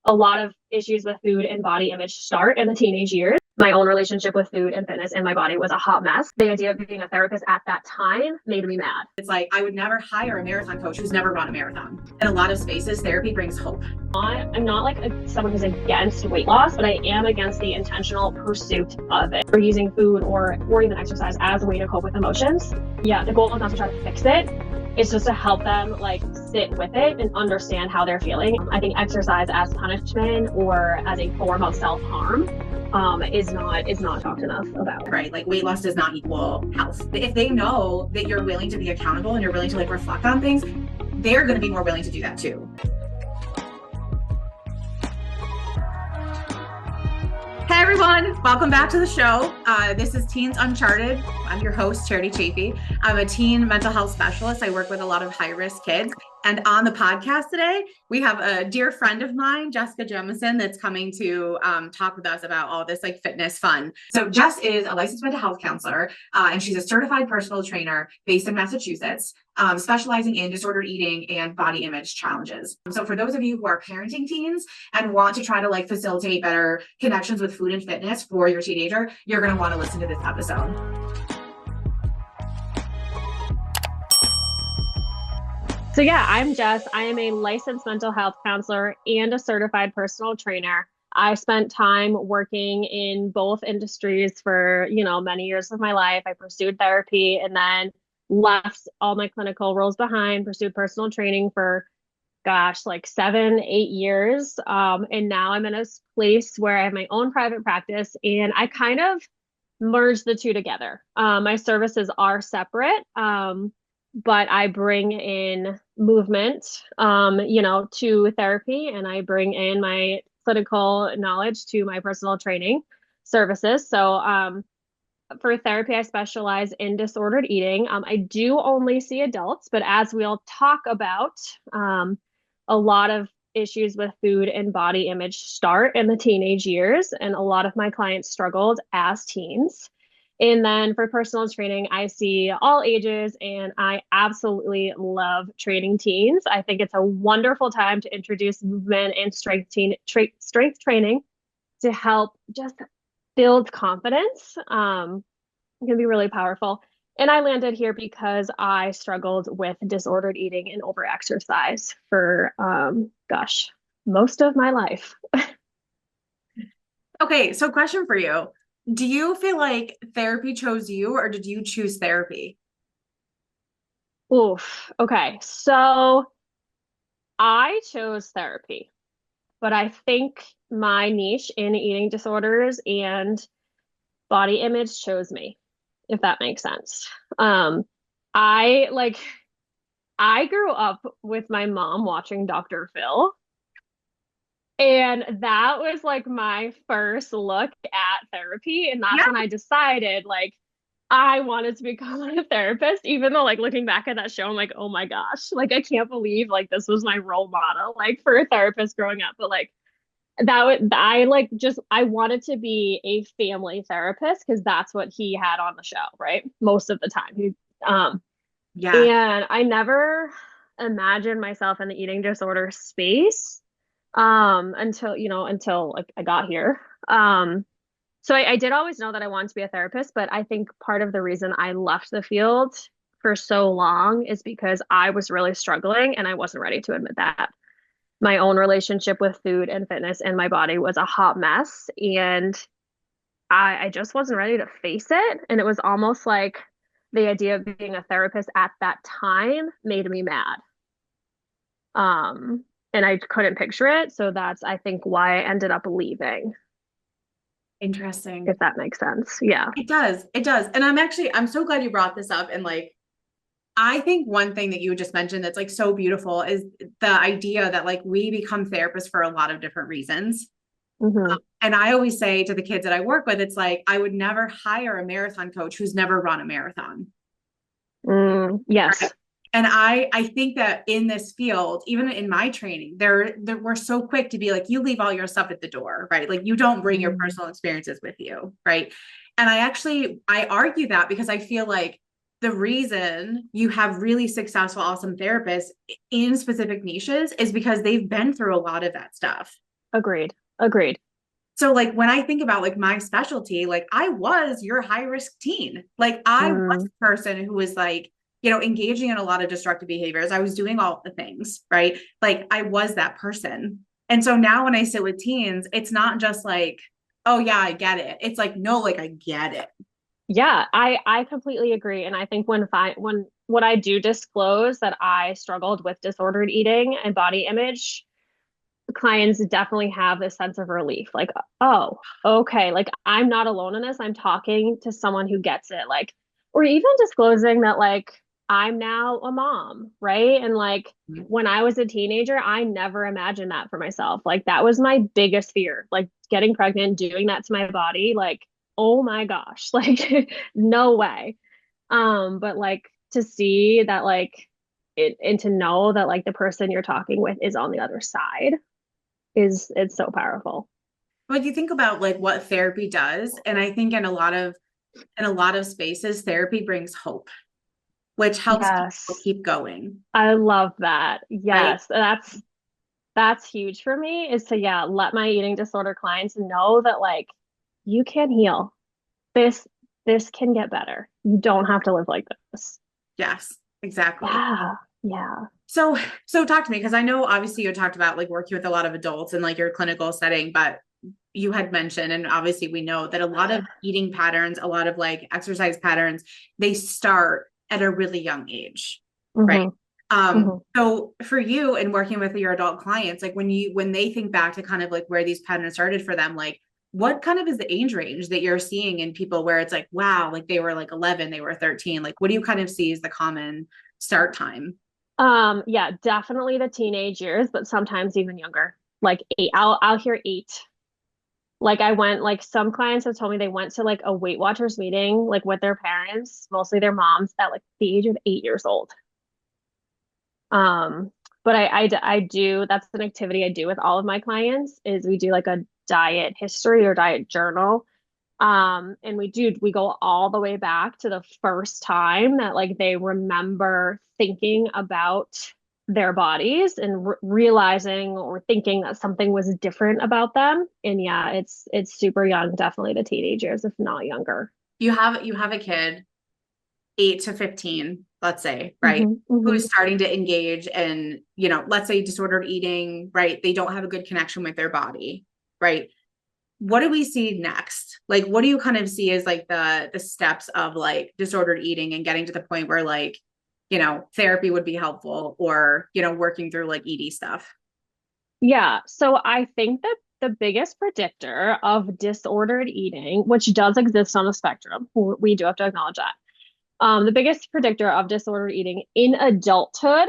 A lot of issues with food and body image start in the teenage years. My own relationship with food and fitness and my body was a hot mess. The idea of being a therapist at that time made me mad. It's like, I would never hire a marathon coach who's never run a marathon. In a lot of spaces, therapy brings hope. I'm not like someone who's against weight loss, but I am against the intentional pursuit of it. Or using food or even exercise as a way to cope with emotions. Yeah, the goal is not to try to fix it. It's just to help them like sit with it and understand how they're feeling. I think exercise as punishment or as a form of self-harm is not talked enough about. Right? Like weight loss does not equal health. If they know that you're willing to be accountable and you're willing to like reflect on things, they're going to be more willing to do that too. Hey everyone, welcome back to the show. This is Teens Uncharted. I'm your host, Charity Chafee. I'm a teen mental health specialist. I work with a lot of high-risk kids. And on the podcast today, we have a dear friend of mine, Jessica Jamison, that's coming to talk with us about all this like fitness fun. So Jess is a licensed mental health counselor, and she's a certified personal trainer based in Massachusetts, specializing in disordered eating and body image challenges. So for those of you who are parenting teens and want to try to like facilitate better connections with food and fitness for your teenager, you're going to want to listen to this episode. So yeah, I'm Jess. I am a licensed mental health counselor and a certified personal trainer. I spent time working in both industries for, many years of my life. I pursued therapy and then left all my clinical roles behind, pursued personal training for, like 7-8 years. And now I'm in a place where I have my own private practice and I kind of merge the two together. My services are separate. But I bring in movement, to therapy, and I bring in my clinical knowledge to my personal training services. So for therapy, I specialize in disordered eating. I do only see adults, but as we'll talk about, a lot of issues with food and body image start in the teenage years, and a lot of my clients struggled as teens. And then for personal training, I see all ages, and I absolutely love training teens. I think it's a wonderful time to introduce movement and strength training to help just build confidence. It can be really powerful. And I landed here because I struggled with disordered eating and overexercise for, most of my life. Okay, so question for you. Do you feel like therapy chose you or did you choose therapy? Oof. Okay. So I chose therapy, but I think my niche in eating disorders and body image chose me, if that makes sense. I grew up with my mom watching Dr. Phil. And that was like my first look at therapy. And that's when I decided like I wanted to become a therapist, even though like looking back at that show, I'm like, oh my gosh, like I can't believe like this was my role model, like for a therapist growing up. But like I wanted to be a family therapist because that's what he had on the show, right? Most of the time. And I never imagined myself in the eating disorder space until like I got here. So I did always know that I wanted to be a therapist, but I think part of the reason I left the field for so long is because I was really struggling and I wasn't ready to admit that. My own relationship with food and fitness and my body was a hot mess, and I just wasn't ready to face it. And it was almost like the idea of being a therapist at that time made me mad. And I couldn't picture it. So that's, I think, why I ended up leaving. Interesting. If that makes sense. Yeah. It does. It does. And I'm so glad you brought this up. And like, I think one thing that you just mentioned that's like so beautiful is the idea that like we become therapists for a lot of different reasons. Mm-hmm. And I always say to the kids that I work with, it's like, I would never hire a marathon coach who's never run a marathon. Yes. Right? And I think that in this field, even in my training, we're so quick to be like, you leave all your stuff at the door, right? Like you don't bring your personal experiences with you, right? And I argue that because I feel like the reason you have really successful, awesome therapists in specific niches is because they've been through a lot of that stuff. Agreed. Agreed. So like when I think about like my specialty, like I was your high risk teen. Like I was Mm, the person who was like, engaging in a lot of destructive behaviors. I was doing all the things, right? Like I was that person. And so now when I sit with teens, it's not just like, oh yeah, I get it. It's like, no, like I get it. yeah, I completely agree. And I think when I do disclose that I struggled with disordered eating and body image, clients definitely have this sense of relief. Like, oh, okay, like I'm not alone in this. I'm talking to someone who gets it. Like, or even disclosing that like I'm now a mom, right? And like when I was a teenager, I never imagined that for myself. Like that was my biggest fear, like getting pregnant, doing that to my body. Like, oh my gosh, like no way. But like to see that like it and to know that like the person you're talking with is on the other side is it's so powerful. But you think about like what therapy does, and I think in a lot of spaces, therapy brings hope, which helps people Yes. keep going, I love that. right? Yes. That's huge for me is to yeah, let my eating disorder clients know that like you can heal. This this can get better. You don't have to live like this. Yes, exactly. Yeah. Yeah. So, so talk to me because I know obviously you talked about like working with a lot of adults in like your clinical setting, but you had mentioned, and obviously we know that a lot of eating patterns, a lot of like exercise patterns, they start at a really young age, right? Hmm. Hmm. So for you and working with your adult clients, like when they think back to kind of like where these patterns started for them, like what kind of is the age range that you're seeing in people where it's like, wow, like they were like 11, they were 13, like what do you kind of see as the common start time? Yeah, definitely the teenage years, but sometimes even younger. Like eight. I'll hear eight. Like I went, like some clients have told me they went to like a Weight Watchers meeting, like with their parents, mostly their moms, at like the age of 8 years old. Um, but I do, that's an activity I do with all of my clients is we do like a diet history or diet journal. And we go all the way back to the first time that like they remember thinking about their bodies and realizing or thinking that something was different about them. And yeah, it's super young, definitely the teenagers, if not younger. You have a kid 8 to 15, let's say, right, Hmm. Hmm. who's starting to engage in, let's say disordered eating, right? They don't have a good connection with their body, right? What do we see next? Like, what do you kind of see as like the steps of like disordered eating and getting to the point where like, therapy would be helpful or, working through like ED stuff? Yeah, so I think that the biggest predictor of disordered eating, which does exist on a spectrum, we do have to acknowledge that. The biggest predictor of disordered eating in adulthood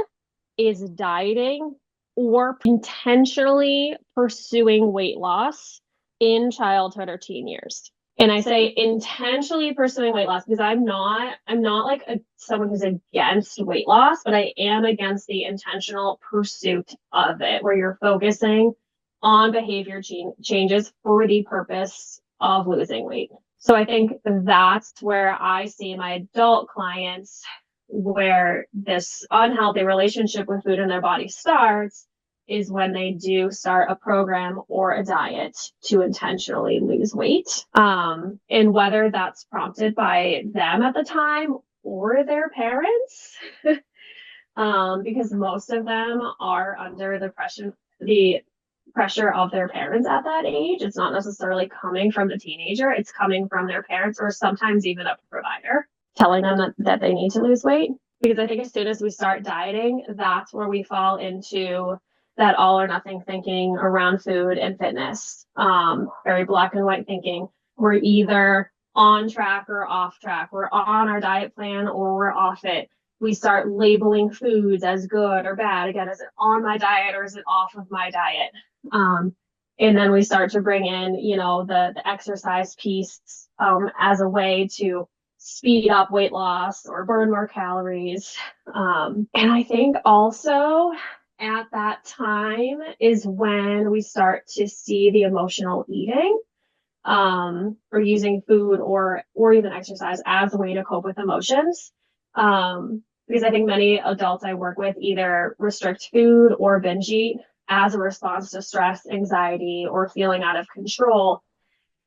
is dieting or intentionally pursuing weight loss in childhood or teen years. And I say intentionally pursuing weight loss because I'm not like someone who's against weight loss, but I am against the intentional pursuit of it, where you're focusing on behavior changes for the purpose of losing weight. So I think that's where I see my adult clients where this unhealthy relationship with food and their body starts is when they do start a program or a diet to intentionally lose weight. And whether that's prompted by them at the time or their parents, because most of them are under the pressure of their parents at that age. It's not necessarily coming from the teenager, it's coming from their parents or sometimes even a provider telling them that they need to lose weight. Because I think as soon as we start dieting, that's where we fall into that all or nothing thinking around food and fitness. Very black and white thinking. We're either on track or off track. We're on our diet plan or we're off it. We start labeling foods as good or bad. Again, is it on my diet or is it off of my diet? Um, and then we start to bring in, the exercise piece as a way to speed up weight loss or burn more calories. And I think also at that time is when we start to see the emotional eating or using food or even exercise as a way to cope with emotions. Because I think many adults I work with either restrict food or binge eat as a response to stress, anxiety, or feeling out of control.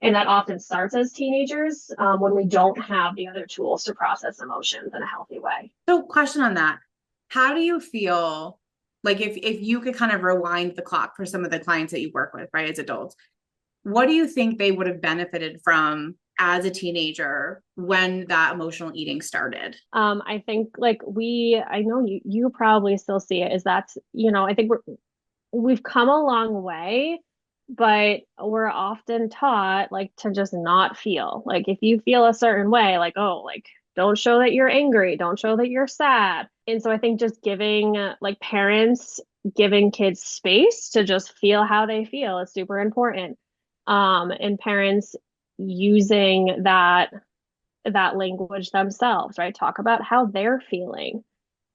And that often starts as teenagers when we don't have the other tools to process emotions in a healthy way. So question on that. How do you feel like if you could kind of rewind the clock for some of the clients that you work with, right, as adults, what do you think they would have benefited from as a teenager when that emotional eating started? I think like I know you probably still see it is that, I think we've come a long way, but we're often taught like to just not feel. Like if you feel a certain way, like, oh, like don't show that you're angry, don't show that you're sad. And so I think just giving like parents giving kids space to just feel how they feel is super important. And parents using that language themselves, right? Talk about how they're feeling.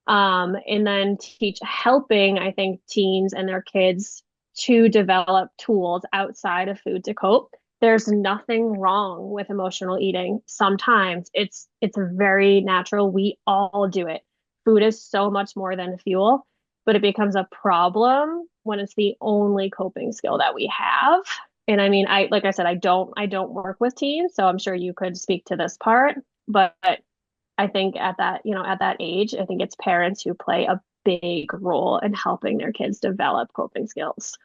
And then helping, I think, teens and their kids to develop tools outside of food to cope. There's nothing wrong with emotional eating. Sometimes it's very natural. We all do it. Food is so much more than fuel, but it becomes a problem when it's the only coping skill that we have. And I mean, like I said, I don't work with teens, so I'm sure you could speak to this part, but I think at that age, I think it's parents who play a big role in helping their kids develop coping skills.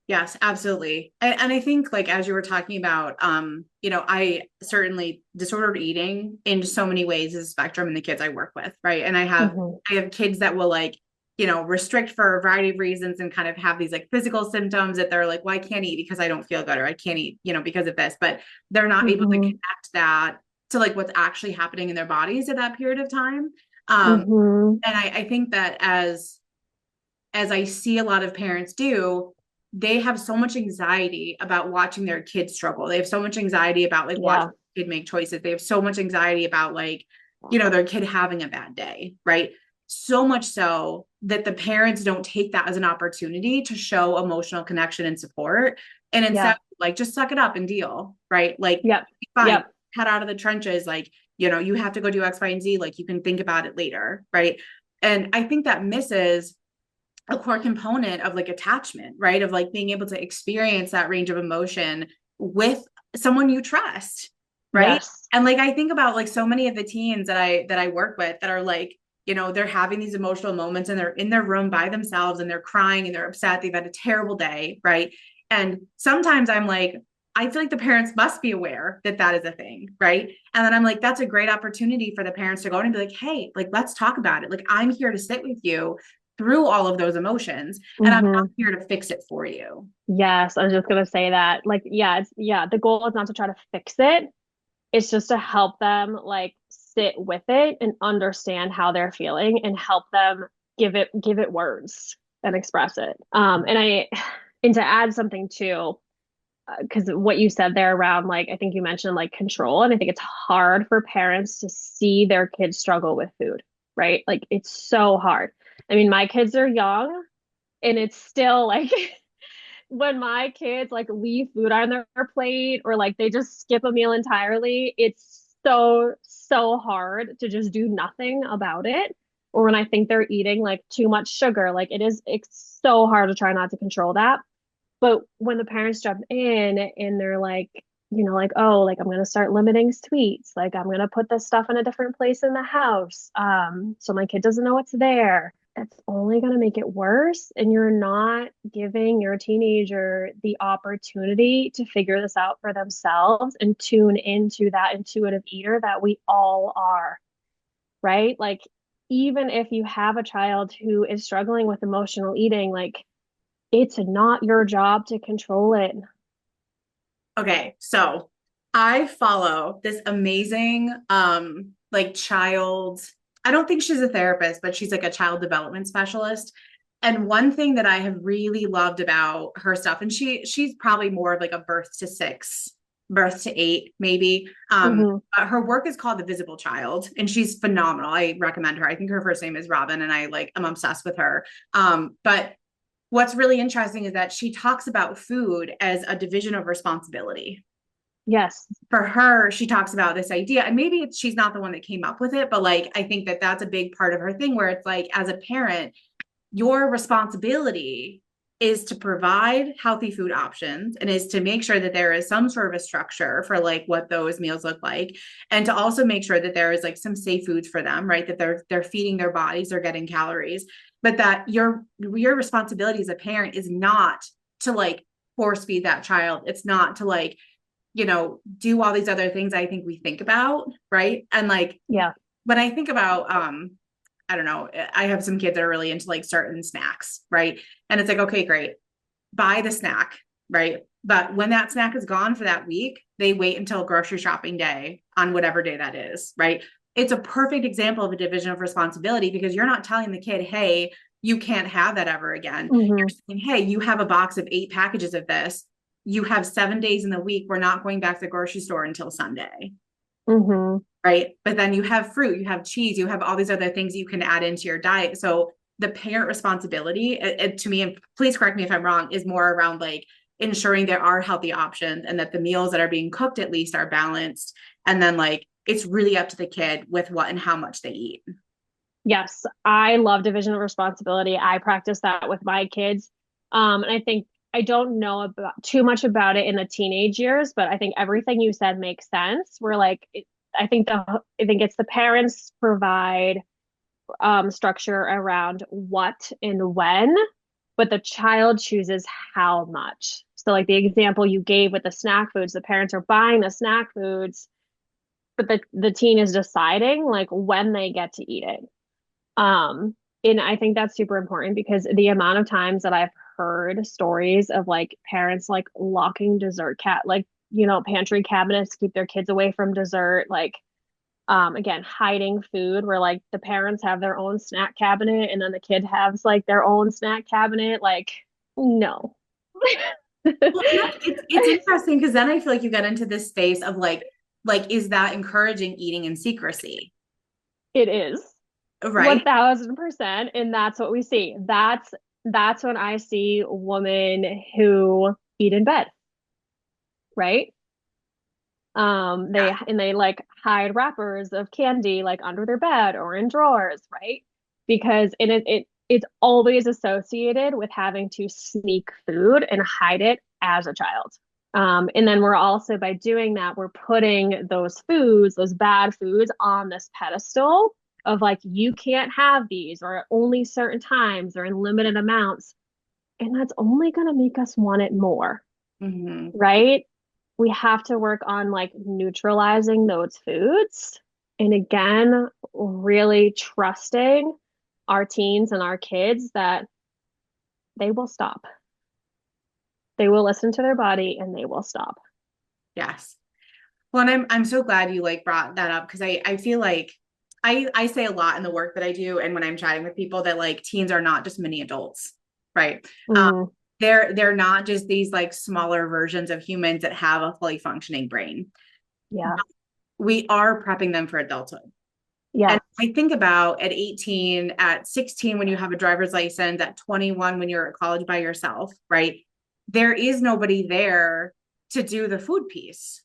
Yes, absolutely. And I think like as you were talking about, I certainly disordered eating in so many ways is a spectrum in the kids I work with, right? And Mhm. I have kids that will like, restrict for a variety of reasons and kind of have these like physical symptoms that they're like, well, I can't eat because I don't feel good, or I can't eat, because of this, but they're not able to Mhm. connect that to like what's actually happening in their bodies at that period of time. Mhm. And I think that as I see a lot of parents do, they have so much anxiety about watching their kids struggle. They have so much anxiety about like watching Yeah. their kid make choices. They have so much anxiety about like, their kid having a bad day, right? So much so that the parents don't take that as an opportunity to show emotional connection and support. And instead, Yeah. like, just suck it up and deal, right? Like, Yep. fine, Yep. head out of the trenches. Like, you have to go do X, Y, and Z. Like, you can think about it later, right? And I think that misses a core component of like attachment, right? Of like being able to experience that range of emotion with someone you trust, right? Yes. And like I think about like so many of the teens that I work with that are like, they're having these emotional moments and they're in their room by themselves and they're crying and they're upset, they've had a terrible day, right? And sometimes I'm like, I feel like the parents must be aware that that is a thing, right? And then I'm like, that's a great opportunity for the parents to go and be like, hey, like, let's talk about it. Like, I'm here to sit with you through all of those emotions, and I'm not Mhm. here to fix it for you. Yes, I was just gonna say that. Like, yeah, the goal is not to try to fix it. It's just to help them like sit with it and understand how they're feeling and help them give it words and express it. And to add something too, because what you said there around like I think you mentioned like control, and I think it's hard for parents to see their kids struggle with food, right? Like it's so hard. I mean, my kids are young, and it's still like when my kids like leave food on their plate or like they just skip a meal entirely, it's so hard to just do nothing about it. Or when I think they're eating like too much sugar, like it's so hard to try not to control that. But when the parents jump in and they're like, like, oh, like I'm gonna start limiting sweets, like I'm gonna put this stuff in a different place in the house, so my kid doesn't know what's there. It's only gonna make it worse, and you're not giving your teenager the opportunity to figure this out for themselves and tune into that intuitive eater that we all are, right? Like, even if you have a child who is struggling with emotional eating, like it's not your job to control it. Okay, so I follow this amazing like child, I don't think she's a therapist, but she's like a child development specialist. And one thing that I have really loved about her stuff, and she's probably more of like a birth to eight, maybe. Hmm. Her work is called The Visible Child, and she's phenomenal. I recommend her. I think her first name is Robin, and I'm obsessed with her. But what's really interesting is that she talks about food as a division of responsibility. Yes. For her, she talks about this idea, and maybe she's not the one that came up with it, but like I think that that's a big part of her thing where it's like, as a parent, your responsibility is to provide healthy food options and is to make sure that there is some sort of a structure for like what those meals look like, and to also make sure that there is like some safe foods for them, right? That they're feeding their bodies, they're getting calories, but that your responsibility as a parent is not to like force feed that child. It's not to like, do all these other things I think we think about, right? And like Yeah. when I think about I don't know, I have some kids that are really into like certain snacks, right? And it's like, okay, great, buy the snack, right? But when that snack is gone for that week, they wait until grocery shopping day on whatever day that is, right? It's a perfect example of a division of responsibility, because you're not telling the kid, hey, you can't have that ever again. Hmm. You're saying, hey, you have a box of 8 packages of this. You have 7 days in the week. We're not going back to the grocery store until Sunday. Hmm. Right. But then you have fruit, you have cheese, you have all these other things you can add into your diet. So the parent responsibility, to me, and please correct me if I'm wrong, is more around like ensuring there are healthy options and that the meals that are being cooked at least are balanced. And then like it's really up to the kid with what and how much they eat. Yes, I love division of responsibility. I practice that with my kids. And I think I don't know about too much about it in the teenage years, but I think everything you said makes sense. We're like, I think it's the parents provide structure around what and when, but the child chooses how much. So, like the example you gave with the snack foods, the parents are buying the snack foods, but the teen is deciding like when they get to eat it. Um, and I think that's super important because the amount of times that I've heard stories of like parents like locking dessert like, pantry cabinets to keep their kids away from dessert, like again, hiding food where like the parents have their own snack cabinet and then the kid has like their own snack cabinet. Like, no. Well, it's interesting because then I feel like you get into this space of like, is that encouraging eating in secrecy? It is Right. 1000%. And that's what we see. That's when I see women who eat in bed, right? They like hide wrappers of candy like under their bed or in drawers, right? Because it's always associated with having to sneak food and hide it as a child. And then we're also, by doing that, we're putting those foods, those bad foods, on this pedestal of like, you can't have these or at only certain times or in limited amounts. And that's only going to make us want it more, Mm-hmm. right? We have to work on like neutralizing those foods. And again, really trusting our teens and our kids that they will stop. They will listen to their body and they will stop. Yes. Well, and I'm so glad you like brought that up because I feel like I say a lot in the work that I do and when I'm chatting with people that like teens are not just mini adults, right? Um, Hmm. they're not just these like smaller versions of humans that have a fully functioning brain. Yeah. We are prepping them for adulthood. And Yeah. I think about at 18, at 16 when you have a driver's license, at 21 when you're at college by yourself, right? There is nobody there to do the food piece.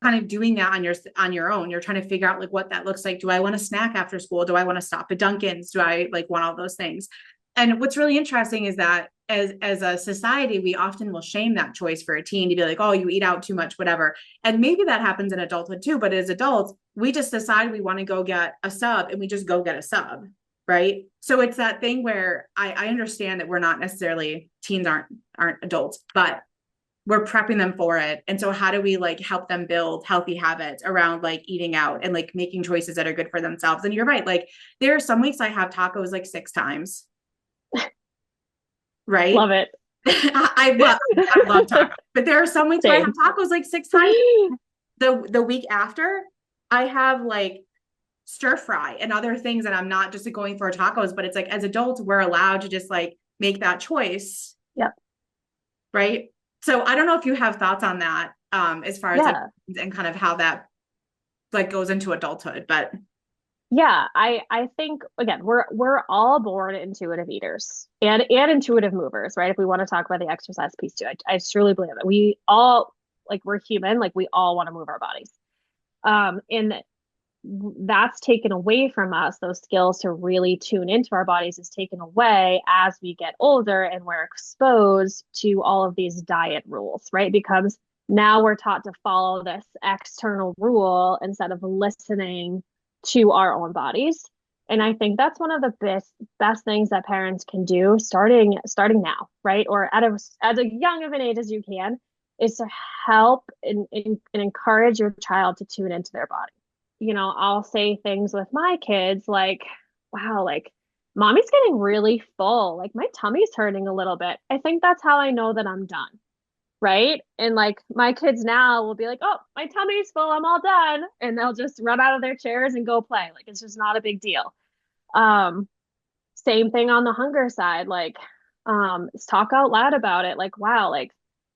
Kind of doing that on your own. You're trying to figure out like what that looks like. Do I want a snack after school? Do I want to stop at Dunkin's? Do I like want all those things? And what's really interesting is that as a society, we often will shame that choice for a teen to be like, oh, you eat out too much, whatever. And maybe that happens in adulthood too. But as adults, we just decide we want to go get a sub and we just go get a sub. Right. So it's that thing where I understand that we're not necessarily teens aren't adults, but we're prepping them for it. And so how do we like help them build healthy habits around like eating out and like making choices that are good for themselves? And you're right. Like there are some weeks I have tacos like 6 times. Right. Love it. I love tacos, but there are some weeks where I have Same. tacos like 6 times. The week after, I have like stir fry and other things that I'm not just going for tacos, but it's like as adults, we're allowed to just like make that choice. Yep. Right. So I don't know if you have thoughts on that, as far as like Yeah. and kind of how that like goes into adulthood, but Yeah, I think again, we're all born intuitive eaters and intuitive movers, right? If we want to talk about the exercise piece too, I truly believe that we all, like, we're human, like we all want to move our bodies. And that's taken away from us. Those skills to really tune into our bodies is taken away as we get older and we're exposed to all of these diet rules, right? Because now we're taught to follow this external rule instead of listening to our own bodies. And I think that's one of the best things that parents can do starting now, right? Or at a young of an age as you can, is to help and encourage your child to tune into their body. I'll say things with my kids like, wow, like mommy's getting really full. Like my tummy's hurting a little bit. I think that's how I know that I'm done. Right. And like my kids now will be like, oh, my tummy's full. I'm all done. And they'll just run out of their chairs and go play. Like it's just not a big deal. Um, Same thing on the hunger side. Like, talk out loud about it. Like, wow, like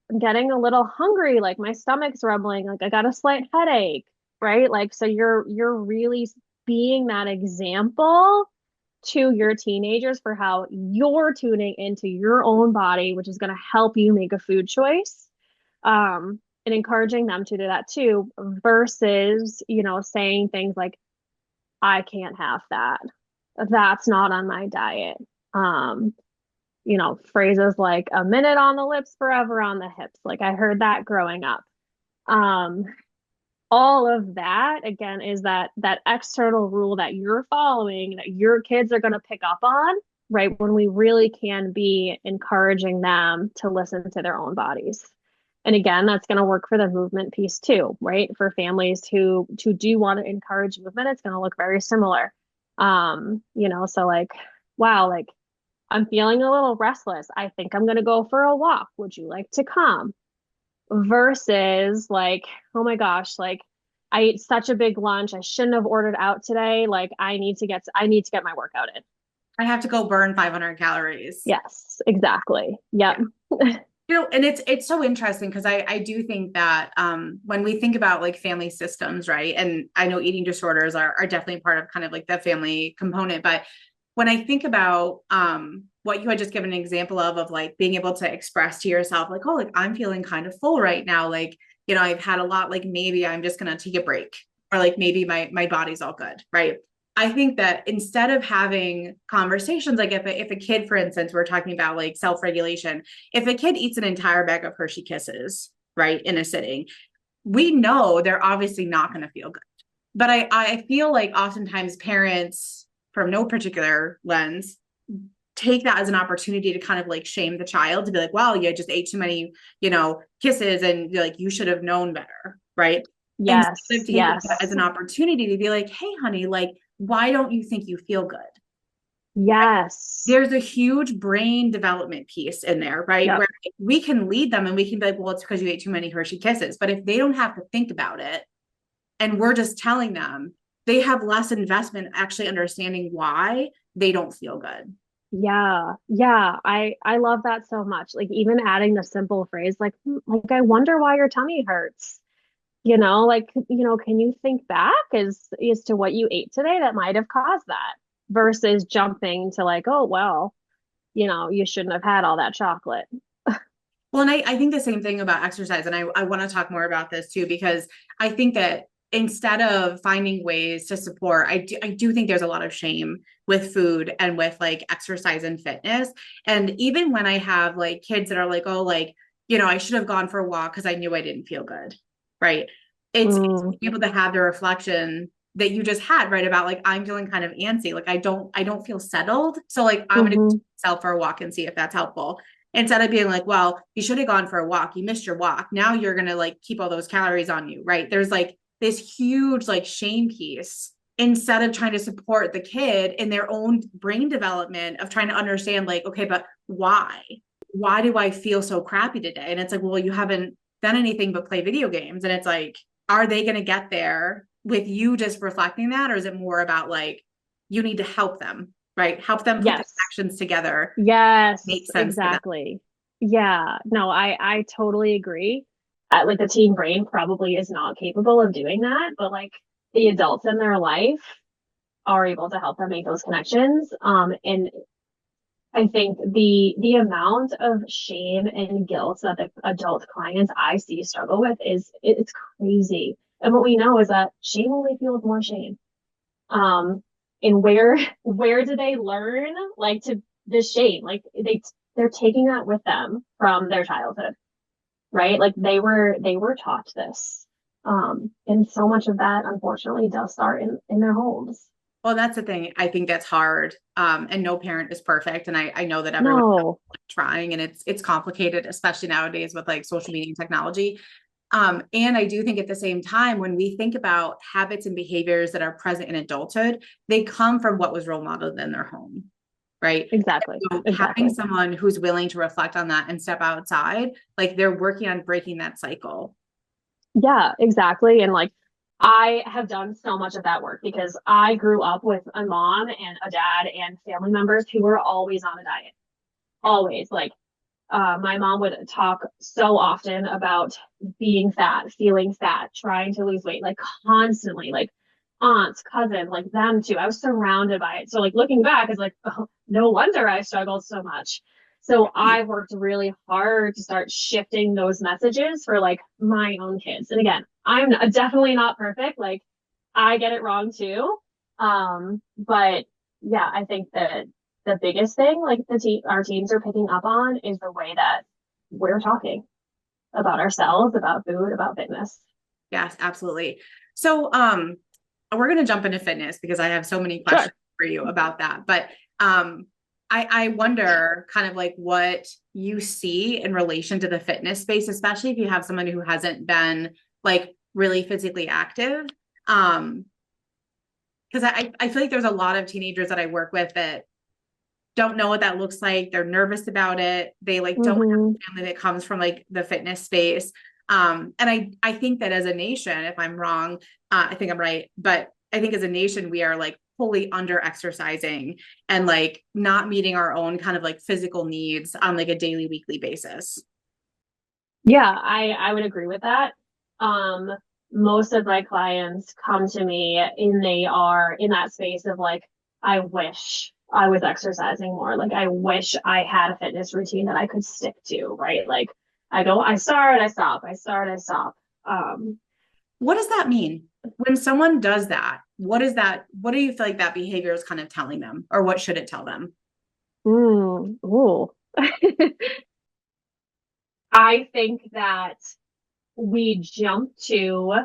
I'm getting a little hungry. Like my stomach's rumbling. Like I got a slight headache, right? Like, so you're really being that example to your teenagers for how you're tuning into your own body, which is going to help you make a food choice. And encouraging them to do that too, versus, saying things like, I can't have that. That's not on my diet. Um, Phrases like a minute on the lips, forever on the hips. Like I heard that growing up. Um, all of that again is that external rule that you're following that your kids are going to pick up on, right? When we really can be encouraging them to listen to their own bodies. And again, that's going to work for the movement piece too, right? For families who do want to encourage movement, it's going to look very similar. So like, wow, like I'm feeling a little restless. I think I'm going to go for a walk. Would you like to come? Versus like, oh my gosh, like I ate such a big lunch. I shouldn't have ordered out today. Like I need to get my workout in. I have to go burn 500 calories. Yes, exactly. Yep. And it's so interesting because I do think that when we think about like family systems, right? And I know eating disorders are definitely part of kind of like the family component, but when I think about what you had just given an example of like being able to express to yourself, like, oh, like I'm feeling kind of full right now. Like, I've had a lot, like maybe I'm just gonna take a break, or like maybe my body's all good, right? I think that instead of having conversations, like if a kid, for instance, we're talking about like self-regulation, if a kid eats an entire bag of Hershey Kisses, right, in a sitting, we know they're obviously not going to feel good. But I feel like oftentimes parents, from no particular lens, take that as an opportunity to kind of like shame the child, to be like, well, you just ate too many, kisses, and like you should have known better, right? Yes. Instead of taking Yes. that as an opportunity to be like, hey, honey, like, why don't you think you feel good? Yes. There's a huge brain development piece in there, right? Yep. Where we can lead them and we can be like, well, it's because you ate too many Hershey Kisses. But if they don't have to think about it and we're just telling them, they have less investment actually understanding why they don't feel good. Yeah. Yeah. I love that so much. Like even adding the simple phrase like I wonder why your tummy hurts. Can you think back as to what you ate today that might have caused that versus jumping to like, oh, well, you shouldn't have had all that chocolate. Well, and I think the same thing about exercise. And I want to talk more about this too, because I think that instead of finding ways to support, I do think there's a lot of shame with food and with like exercise and fitness. And even when I have like kids that are like, oh, like, I should have gone for a walk because I knew I didn't feel good. Right. It's being able to have the reflection that you just had, right? About like, I'm feeling kind of antsy. Like I don't feel settled. So like, I'm going to go myself for a walk and see if that's helpful. Instead of being like, well, you should have gone for a walk. You missed your walk. Now you're going to like keep all those calories on you. Right. There's like this huge like shame piece instead of trying to support the kid in their own brain development of trying to understand like, okay, but why? Why do I feel so crappy today? And it's like, well, you haven't done anything but play video games. And it's like, are they going to get there with you just reflecting that? Or is it more about like, you need to help them, right? Help them put the Yes. actions together. Yes, Make sense to them. exactly. Yeah, no, I totally agree. Like the teen brain probably is not capable of doing that, but like the adults in their life are able to help them make those connections. And I think the amount of shame and guilt that the adult clients I see struggle with it's crazy. And what we know is that shame only fuels more shame. Um, and where do they learn like to this shame? Like they're taking that with them from their childhood, right? Like they were taught this. And so much of that unfortunately does start in their homes. Well, that's the thing. I think that's hard. And no parent is perfect. And I know that everyone's No. trying, and it's complicated, especially nowadays with like social media and technology. And I do think at the same time, when we think about habits and behaviors that are present in adulthood, they come from what was role modeled in their home, right? Exactly. So having Exactly. someone who's willing to reflect on that and step outside, like they're working on breaking that cycle. Yeah, exactly. And like I have done so much of that work because I grew up with a mom and a dad and family members who were always on a diet. Always. Like my mom would talk so often about being fat, feeling fat, trying to lose weight, like constantly, like aunts, cousins, like them too. I was surrounded by it. So like looking back, it's like, oh, no wonder I struggled so much. So I worked really hard to start shifting those messages for like my own kids. And again, I'm definitely not perfect. Like I get it wrong too. But yeah, I think that the biggest thing like our teams are picking up on is the way that we're talking about ourselves, about food, about fitness. Yes, absolutely. So, we're going to jump into fitness because I have so many Sure. questions for you about that. But I wonder kind of like what you see in relation to the fitness space, especially if you have someone who hasn't been like really physically active. Because I feel like there's a lot of teenagers that I work with that don't know what that looks like. They're nervous about it. They like don't have Mm-hmm. a family that comes from like the fitness space. And I think that as a nation, if I'm wrong, I think I'm right, but I think as a nation, we are like fully under exercising and like not meeting our own kind of like physical needs on like a daily, weekly basis. Yeah, I would agree with that. Um, Most of my clients come to me and they are in that space of like, I wish I was exercising more. Like I wish I had a fitness routine that I could stick to, right? Like I start, I stop, I start, I stop. Um, What does that mean? When someone does that, what is that? What do you feel like that behavior is kind of telling them, or what should it tell them? ooh. I think that we jump to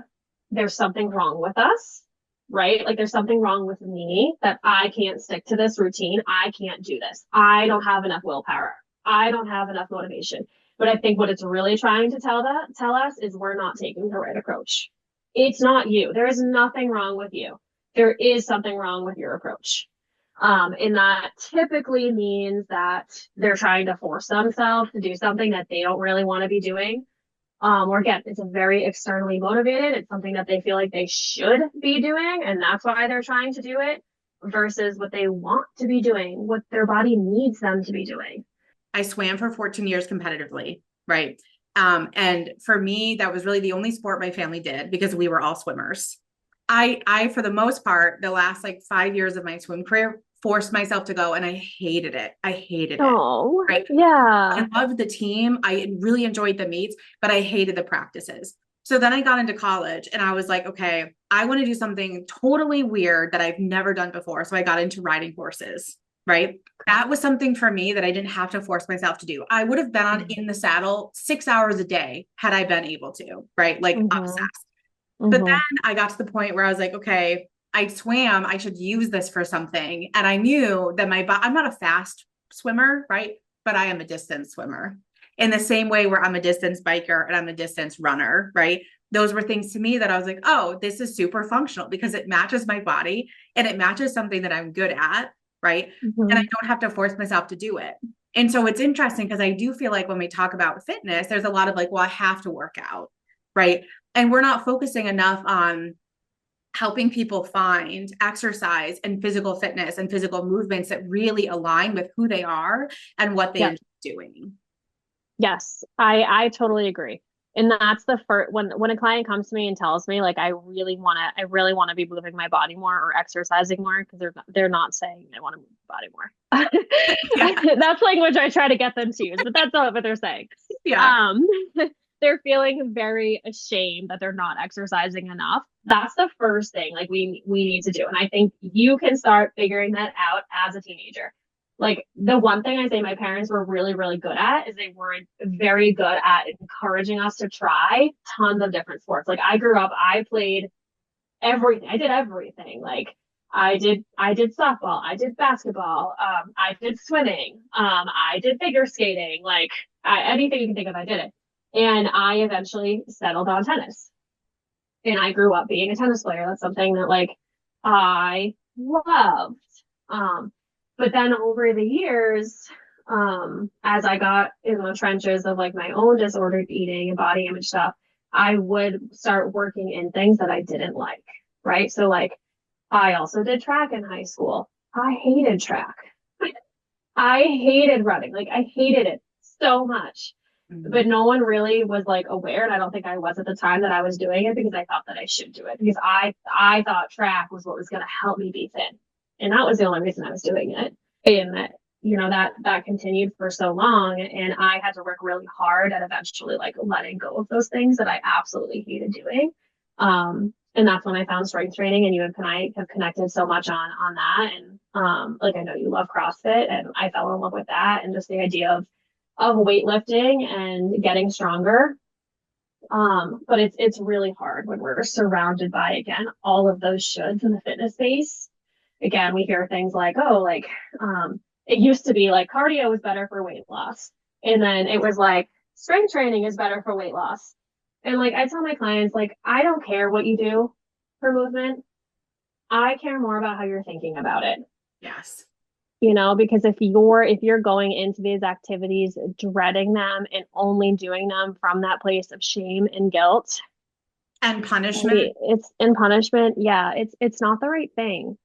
there's something wrong with us, right? Like there's something wrong with me that I can't stick to this routine. I can't do this. I don't have enough willpower. I don't have enough motivation. But I think what it's really trying to tell us is we're not taking the right approach. It's not you. There is nothing wrong with you. There is something wrong with your approach. And that typically means that they're trying to force themselves to do something that they don't really want to be doing. Or again, it's a very externally motivated. It's something that they feel like they should be doing, and that's why they're trying to do it versus what they want to be doing, what their body needs them to be doing. I swam for 14 years competitively, right? And for me, that was really the only sport my family did because we were all swimmers. For the most part, the last like 5 years of my swim career, forced myself to go, and I hated it. I hated it. Oh, Right? I yeah. loved the team. I really enjoyed the meets, but I hated the practices. So then I got into college, and I was like, okay, I want to do something totally weird that I've never done before. So I got into riding horses, right? That was something for me that I didn't have to force myself to do. I would have been on in the saddle 6 hours a day had I been able to, right? Like Mm-hmm. obsessed. But then Mm-hmm. I got to the point where I was like, okay, I swam, I should use this for something. And I knew that I'm not a fast swimmer, right? But I am a distance swimmer in the same way where I'm a distance biker and I'm a distance runner, right? Those were things to me that I was like, oh, this is super functional because it matches my body and it matches something that I'm good at, right? And I Mm-hmm. don't have to force myself to do it. And so it's interesting because I do feel like when we talk about fitness, there's a lot of like, well, I have to work out, right? And we're not focusing enough on helping people find exercise and physical fitness and physical movements that really align with who they are and what they Yep. enjoy doing. Yes, I totally agree. And that's the first when a client comes to me and tells me like I really want to be moving my body more or exercising more because they're not saying they want to move the body Yeah. more. That's language I try to get them to use, but that's not what they're saying. Yeah. Um they're feeling very ashamed that they're not exercising enough. That's the first thing like we need to do. And I think you can start figuring that out as a teenager. Like the one thing I say my parents were really, really good at is they weren't very good at encouraging us to try tons of different sports. Like I grew up, I played everything. I did everything. Like I did softball, I did basketball, I did swimming, I did figure skating, like anything you can think of, I did it. And I eventually settled on tennis. And I grew up being a tennis player. That's something that like I loved. Um, but then over the years, as I got in the trenches of like my own disordered eating and body image stuff, I would start working in things that I didn't like, right? So like I also did track in high school. I hated track. I hated running. Like I hated it so much. But no one really was like aware, and I don't think I was at the time that I was doing it because I thought that I should do it because I thought track was what was going to help me be thin, and that was the only reason I was doing it. And that that continued for so long, and I had to work really hard at eventually like letting go of those things that I absolutely hated doing. And that's when I found strength training, and you and I have connected so much on that. And like I know you love CrossFit, and I fell in love with that, and just the idea of weightlifting and getting stronger. But it's really hard when we're surrounded by, again, all of those shoulds in the fitness space. Again, we hear things like, oh, like, it used to be like cardio is better for weight loss. And then it was like strength training is better for weight loss. And like, I tell my clients, like, I don't care what you do for movement. I care more about how you're thinking about it. Yes. Because if you're going into these activities dreading them and only doing them from that place of shame and guilt and punishment, it's in punishment, yeah, it's not the right thing.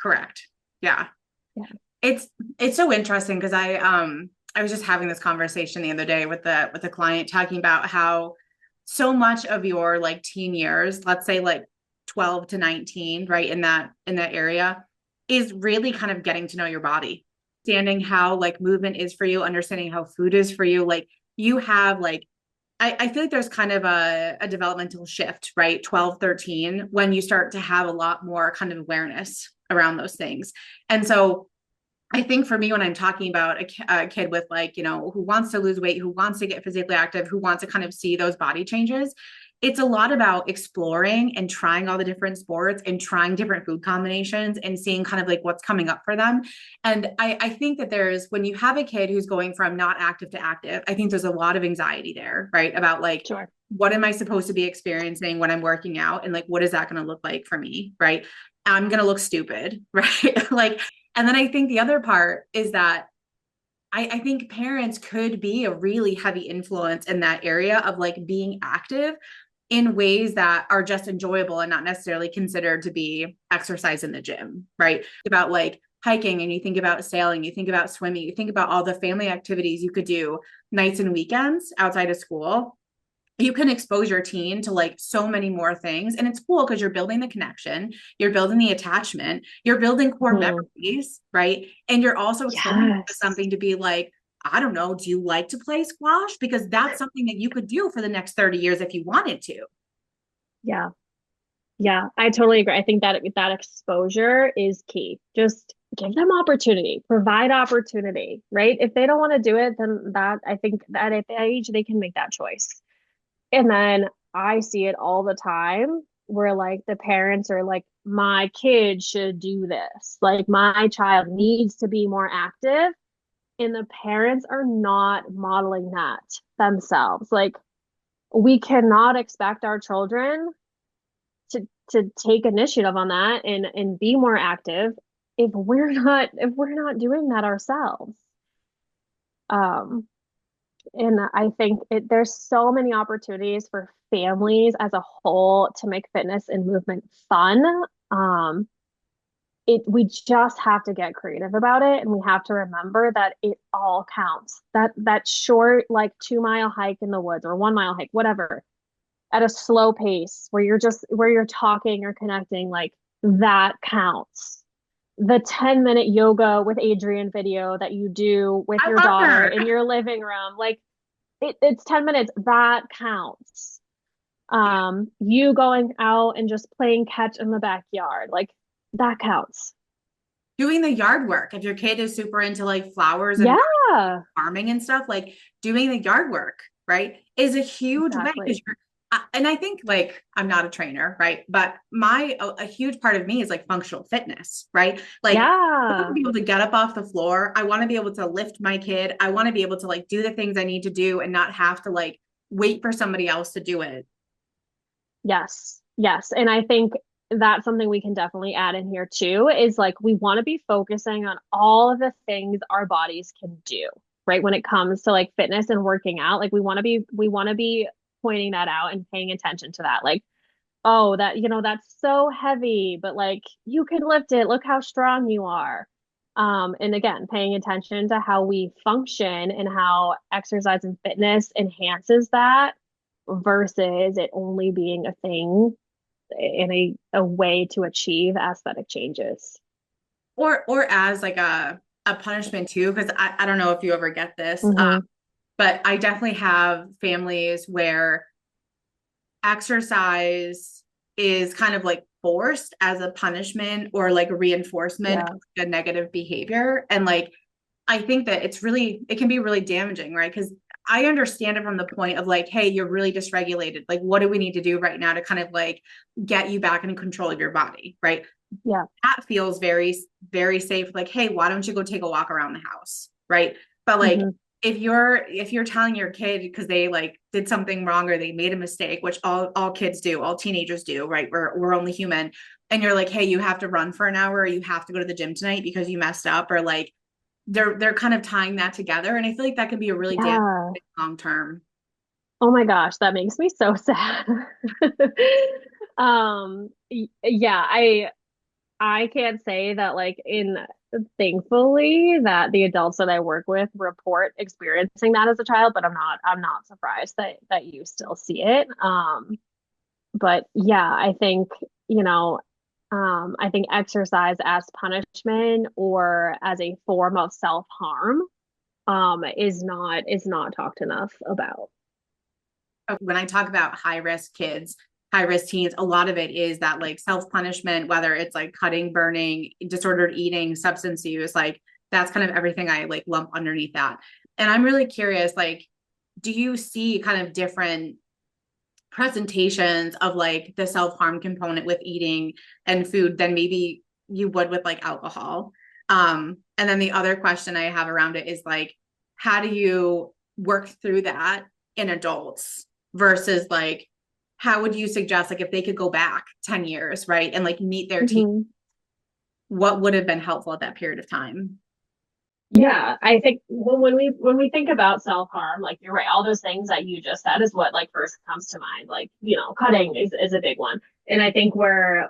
Correct. Yeah. Yeah. It's so interesting because I was just having this conversation the other day with a client talking about how so much of your like teen years, let's say like 12 to 19, right, in that area, is really kind of getting to know your body, understanding how like movement is for you, understanding how food is for you. Like you have like, I feel like there's kind of a developmental shift, right? 12, 13, when you start to have a lot more kind of awareness around those things. And so I think for me, when I'm talking about a kid with like, who wants to lose weight, who wants to get physically active, who wants to kind of see those body changes, it's a lot about exploring and trying all the different sports and trying different food combinations and seeing kind of like what's coming up for them. And I think that when you have a kid who's going from not active to active, I think there's a lot of anxiety there, right? About like, Sure. What am I supposed to be experiencing when I'm working out? And like, what is that going to look like for me? Right. I'm going to look stupid. Right. Like, and then I think the other part is that I think parents could be a really heavy influence in that area of like being active in ways that are just enjoyable and not necessarily considered to be exercise in the gym, right? About like hiking, and you think about sailing, you think about swimming, you think about all the family activities you could do nights and weekends outside of school. You can expose your teen to like so many more things. And it's cool because you're building the connection, you're building the attachment, you're building core memories, right? And you're also exposing something to be like, I don't know, do you like to play squash? Because that's something that you could do for the next 30 years if you wanted to. Yeah. Yeah, I totally agree. I think that exposure is key. Just give them opportunity, provide opportunity, right? If they don't want to do it, then I think that at that age they can make that choice. And then I see it all the time where like the parents are like, my kid should do this. Like my child needs to be more active. And the parents are not modeling that themselves. Like we cannot expect our children to take initiative on that and be more active if we're not doing that ourselves. Um, and I think there's so many opportunities for families as a whole to make fitness and movement fun. We just have to get creative about it, and we have to remember that it all counts. That short like 2 mile hike in the woods or 1 mile hike, whatever, at a slow pace where you're talking or connecting, like that counts. The 10-minute yoga with Adriene video that you do with your daughter in your living room, like it's 10 minutes. That counts. You going out and just playing catch in the backyard, like that counts. Doing the yard work. If your kid is super into like flowers and Yeah, farming and stuff, like doing the yard work, right, is a huge way exactly. because and I think like I'm not a trainer, right? But a huge part of me is like functional fitness, right? Like I want to Yeah. be able to get up off the floor. I want to be able to lift my kid. I want to be able to like do the things I need to do and not have to like wait for somebody else to do it. Yes. Yes. And I think that's something we can definitely add in here too, is like we want to be focusing on all of the things our bodies can do, right? When it comes to like fitness and working out, like we want to be pointing that out and paying attention to that. Like, oh, that, that's so heavy, but like you can lift it. Look how strong you are. And again, paying attention to how we function and how exercise and fitness enhances that versus it only being a thing in a way to achieve aesthetic changes. Or as like a punishment too, because I don't know if you ever get this, Hmm. but I definitely have families where exercise is kind of like forced as a punishment or like a reinforcement Yeah. of a negative behavior. And like, I think that it can be really damaging, right? Because I understand it from the point of like, hey, you're really dysregulated. Like, what do we need to do right now to kind of like get you back in control of your body, right? Yeah. That feels very, very safe. Like, hey, why don't you go take a walk around the house? Right. But like, Hmm. if you're telling your kid because they like did something wrong or they made a mistake, which all kids do, all teenagers do, right? We're only human. And you're like, hey, you have to run for an hour or you have to go to the gym tonight because you messed up, or like they're kind of tying that together. And I feel like that can be a really damaging Yeah. long term. Oh my gosh, that makes me so sad. Yeah, I can't say that like in thankfully that the adults that I work with report experiencing that as a child, but I'm not surprised that you still see it. But yeah, I think, you know, I think exercise as punishment or as a form of self-harm, is not talked enough about. When I talk about high risk kids, high risk teens, a lot of it is that like self punishment, whether it's like cutting, burning, disordered eating, substance use, like that's kind of everything I like lump underneath that. And I'm really curious, like, do you see kind of different presentations of like the self harm component with eating and food than maybe you would with like alcohol? And then the other question I have around it is like, how do you work through that in adults versus like, how would you suggest like if they could go back 10 years, right? And like meet their team, Mhm. what would have been helpful at that period of time? Yeah, I think when we think about self-harm, like you're right, all those things that you just said is what like first comes to mind. Like, cutting is a big one. And I think we're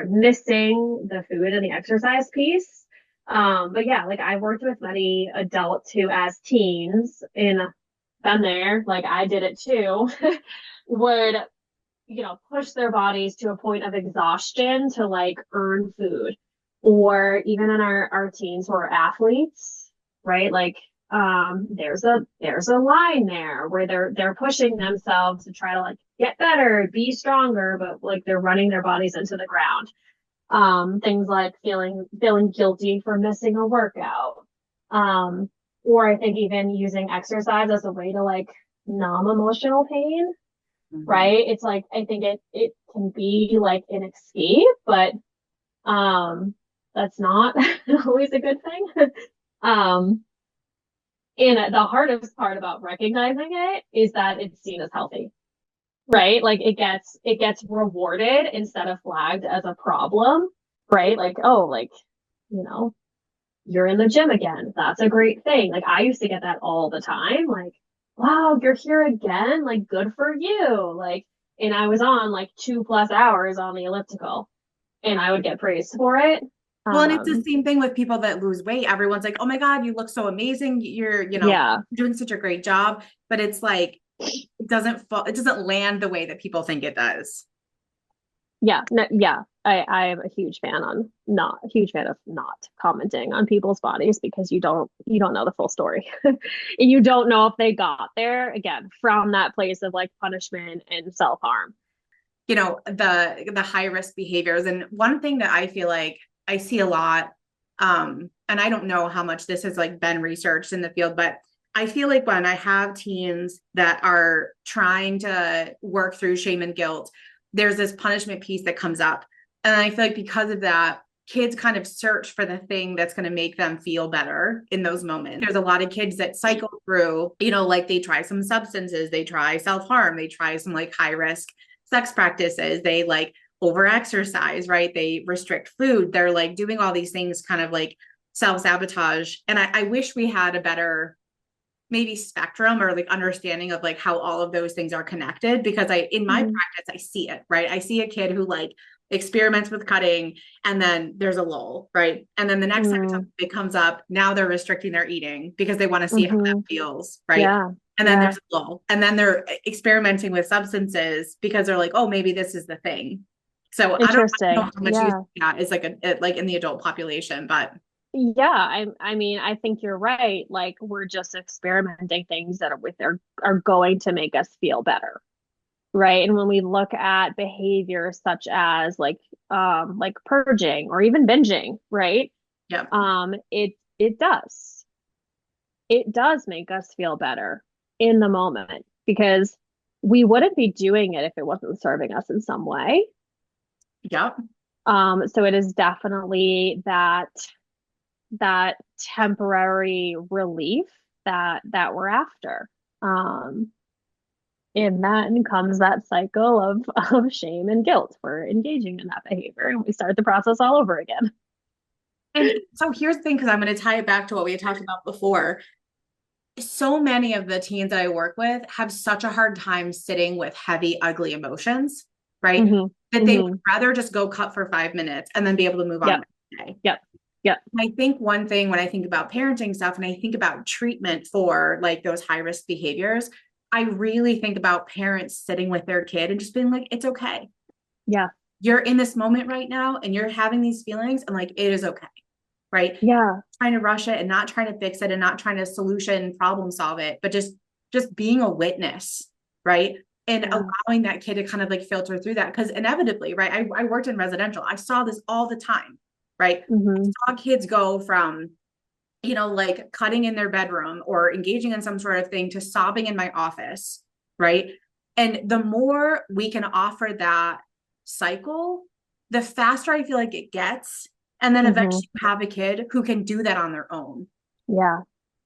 missing the food and the exercise piece. But yeah, like I worked with many adults who as teens and been there, like I did it too, would, push their bodies to a point of exhaustion to like earn food. Or even in our teens who are athletes, right? Like there's a line there where they're pushing themselves to try to like get better, be stronger, but like they're running their bodies into the ground. Things like feeling guilty for missing a workout. Or I think even using exercise as a way to like numb emotional pain, Mm-hmm. right? It's like I think it can be like an escape, but um that's not always a good thing. Um and the hardest part about recognizing it is that it's seen as healthy, right? Like it gets rewarded instead of flagged as a problem, right? Like, oh, like, you know, you're in the gym again. That's a great thing. Like I used to get that all the time. Like, wow, you're here again. Like, good for you. Like, and I was on like 2+ hours on the elliptical and I would get praised for it. Well, and it's the Um, same thing with people that lose weight. Everyone's like, "Oh my God, you look so amazing. You're yeah, doing such a great job." But it's like it doesn't land the way that people think it does. yeah, no, yeah. I'm a huge fan on not a huge fan of not commenting on people's bodies because you don't know the full story. And you don't know if they got there again from that place of like punishment and self-harm. The high risk behaviors. And one thing that I feel like I see a lot, and I don't know how much this has like been researched in the field, but I feel like when I have teens that are trying to work through shame and guilt, there's this punishment piece that comes up. And I feel like because of that, kids kind of search for the thing that's going to make them feel better in those moments. There's a lot of kids that cycle through, like they try some substances, they try self-harm, they try some like high risk sex practices, they like over exercise, right? They restrict food. They're like doing all these things kind of like self-sabotage. And I wish we had a better maybe spectrum or like understanding of like how all of those things are connected, because in my practice, I see it, right? I see a kid who like experiments with cutting and then there's a lull, right? And then the next time it comes up, now they're restricting their eating because they want to see how that feels, right? Yeah. And then there's a lull. And then they're experimenting with substances because they're like, oh, maybe this is the thing. So I don't know how much you think that is like in the adult population, but Yeah, I mean, I think you're right. Like we're just experimenting things that are going to make us feel better, right? And when we look at behaviors such as like purging or even binging, right? yeah. It does make us feel better in the moment because we wouldn't be doing it if it wasn't serving us in some way. Yep. So it is definitely that temporary relief that we're after. And then comes that cycle of shame and guilt for engaging in that behavior, and we start the process all over again. And so here's the thing, because I'm going to tie it back to what we had talked about before. So many of the teens that I work with have such a hard time sitting with heavy, ugly emotions, right? That they would rather just go cut for 5 minutes and then be able to move on with the day. Yep. I think one thing when I think about parenting stuff and I think about treatment for like those high risk behaviors, I really think about parents sitting with their kid and just being like, it's okay. Yeah. You're in this moment right now and you're having these feelings and like, it is okay. Right. Yeah. Trying to rush it and not trying to fix it and not trying to solution problem solve it, but just being a witness. Right. And allowing that kid to kind of like filter through that. Cause inevitably, right. I worked in residential. I saw this all the time. Right. I saw kids go from, like cutting in their bedroom or engaging in some sort of thing to sobbing in my office. Right. And the more we can offer that cycle, the faster I feel like it gets. And then eventually you have a kid who can do that on their own. Yeah.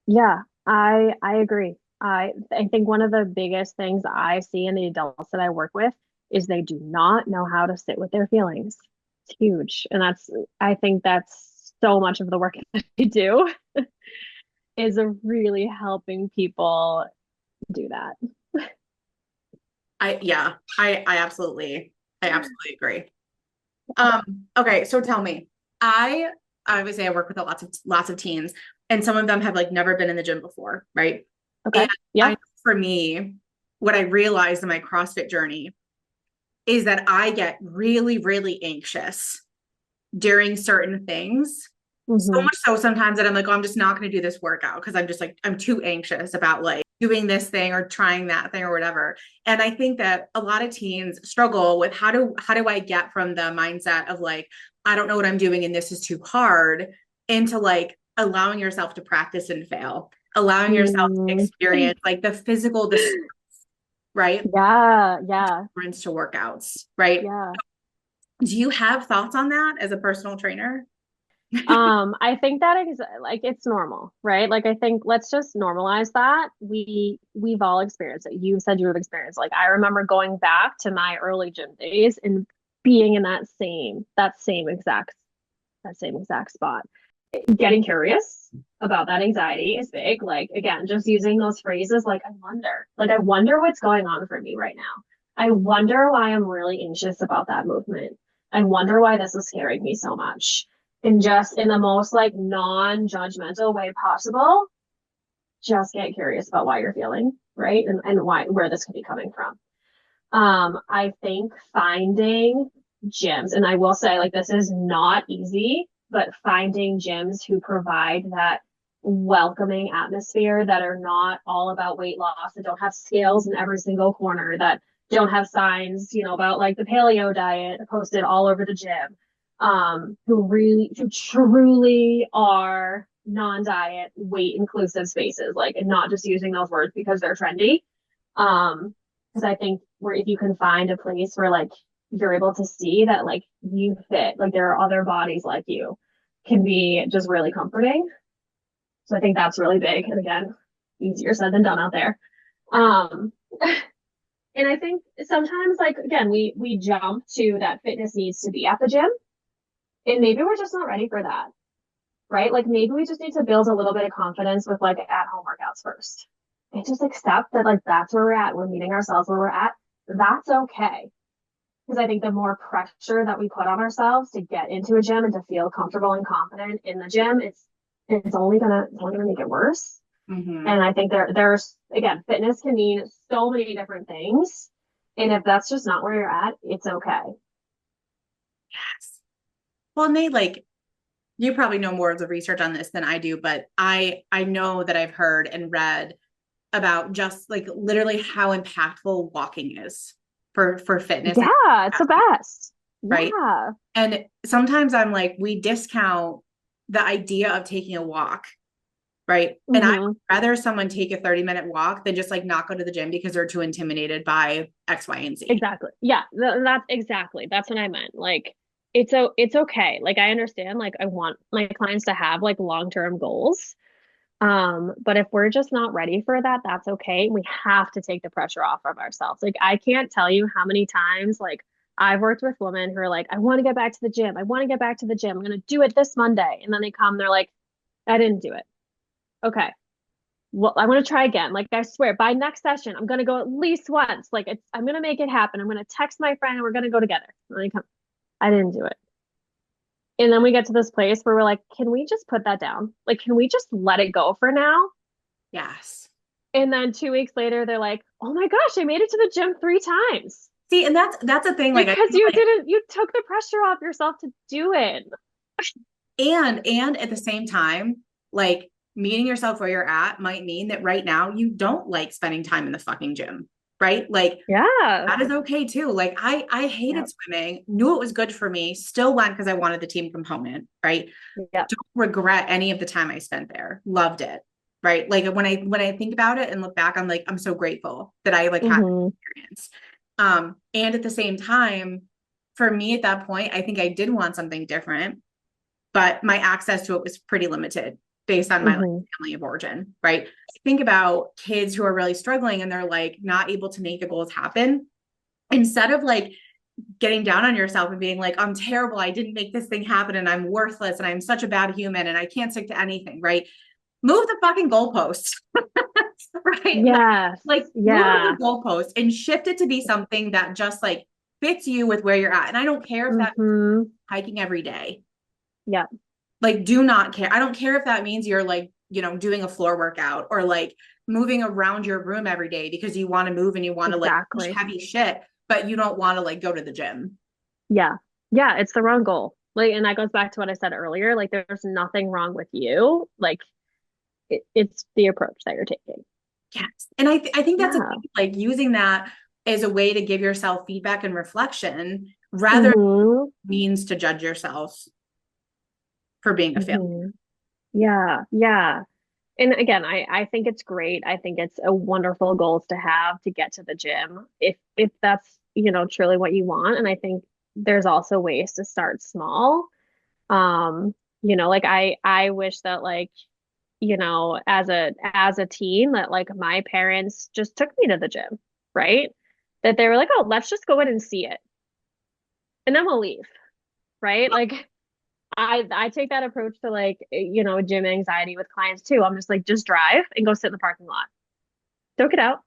Yeah. I agree. I think one of the biggest things I see in the adults that I work with is they do not know how to sit with their feelings. It's huge. And I think that's so much of the work that I do is really helping people do that. I absolutely agree. Okay. So tell me, I obviously I work with lots of teens and some of them have like never been in the gym before. Right. Okay. Yeah. For me, what I realized in my CrossFit journey is that I get really, really anxious during certain things. So much so sometimes that I'm like, oh, I'm just not going to do this workout because I'm just like, I'm too anxious about like doing this thing or trying that thing or whatever. And I think that a lot of teens struggle with how do I get from the mindset of like, I don't know what I'm doing and this is too hard, into like allowing yourself to practice and fail, allowing yourself to experience like the physical distress, right? Yeah. To workouts, right? Yeah. Do you have thoughts on that as a personal trainer? I think that is like it's normal, right? Like I think let's just normalize that. We've all experienced it. You said you have experienced. Like I remember going back to my early gym days and being in that same exact spot. Getting curious about that anxiety is big. Like again, just using those phrases like I wonder what's going on for me right now. I wonder why I'm really anxious about that movement. I wonder why this is scaring me so much. And just in the most like non-judgmental way possible, just get curious about why you're feeling, right? And where this could be coming from. I think finding gyms. And I will say, like, this is not easy, but finding gyms who provide that welcoming atmosphere that are not all about weight loss, that don't have scales in every single corner, that don't have signs, about like the paleo diet posted all over the gym, who truly are non-diet, weight inclusive spaces, like, and not just using those words because they're trendy. Because I think where if you can find a place where like you're able to see that like you fit, like there are other bodies like you, can be just really comforting. So I think that's really big. And again, easier said than done out there. Um, and I think sometimes like again, we jump to that fitness needs to be at the gym, and maybe we're just not ready for that, right? Like maybe we just need to build a little bit of confidence with like at home workouts first. And just accept that like that's where we're at. We're meeting ourselves where we're at. That's okay. Because I think the more pressure that we put on ourselves to get into a gym and to feel comfortable and confident in the gym, it's only gonna make it worse. Mm-hmm. And I think there's again, fitness can mean so many different things. And if that's just not where you're at, it's okay. Yes. Well, and like, you probably know more of the research on this than I do, but I know that I've heard and read about just like literally how impactful walking is for fitness. Yeah, it's the best. Right. Yeah. And sometimes I'm like, we discount the idea of taking a walk. Right. And I would rather someone take a 30-minute walk than just like not go to the gym because they're too intimidated by X, Y, and Z. Exactly. Yeah, that's what I meant. Like it's okay. Like I understand, like I want my clients to have like long-term goals. But if we're just not ready for that, that's okay. We have to take the pressure off of ourselves. Like I can't tell you how many times like I've worked with women who are like, I want to get back to the gym. I want to get back to the gym. I'm gonna do it this Monday. And then they come, they're like, I didn't do it. Okay. Well, I want to try again. Like I swear, by next session, I'm gonna go at least once. Like I'm gonna make it happen. I'm gonna text my friend and we're gonna go together. And they come, I didn't do it. And then we get to this place where we're like, can we just put that down? Like, can we just let it go for now? Yes. And then 2 weeks later, they're like, oh my gosh, I made it to the gym 3 times. See, and that's a thing. Like, Because you took the pressure off yourself to do it. and at the same time, like meeting yourself where you're at might mean that right now you don't like spending time in the fucking gym. Right. Like, Yeah. that is okay too. Like I hated swimming, knew it was good for me, still went because I wanted the team component. Right. Yeah. Don't regret any of the time I spent there. Loved it. Right. Like when I think about it and look back, I'm like, I'm so grateful that I like had the experience. And at the same time, for me at that point, I think I did want something different, but my access to it was pretty limited based on my like, family of origin, right? Think about kids who are really struggling and they're like not able to make the goals happen. Instead of like getting down on yourself and being like, I'm terrible, I didn't make this thing happen and I'm worthless and I'm such a bad human and I can't stick to anything, right? Move the fucking goalpost. Right? Yes. Like move the goalpost and shift it to be something that just like fits you with where you're at. And I don't care if that's hiking every day. Yeah. Like, do not care. I don't care if that means you're like, doing a floor workout or like moving around your room every day because you want to move and you want to like push heavy shit, but you don't want to like go to the gym. Yeah. Yeah. It's the wrong goal. Like, and that goes back to what I said earlier. Like, there's nothing wrong with you. Like, it's the approach that you're taking. Yes. And I think that's a thing, like using that as a way to give yourself feedback and reflection rather than means to judge yourself for being a failure. Yeah. Yeah. And again, I think it's great. I think it's a wonderful goals to have to get to the gym if that's, truly what you want. And I think there's also ways to start small. Like I wish that like, as a teen that like my parents just took me to the gym, right? That they were like, oh, let's just go in and see it. And then we'll leave. Right. Like I take that approach to like, gym anxiety with clients too. I'm just like, just drive and go sit in the parking lot. Don't get out.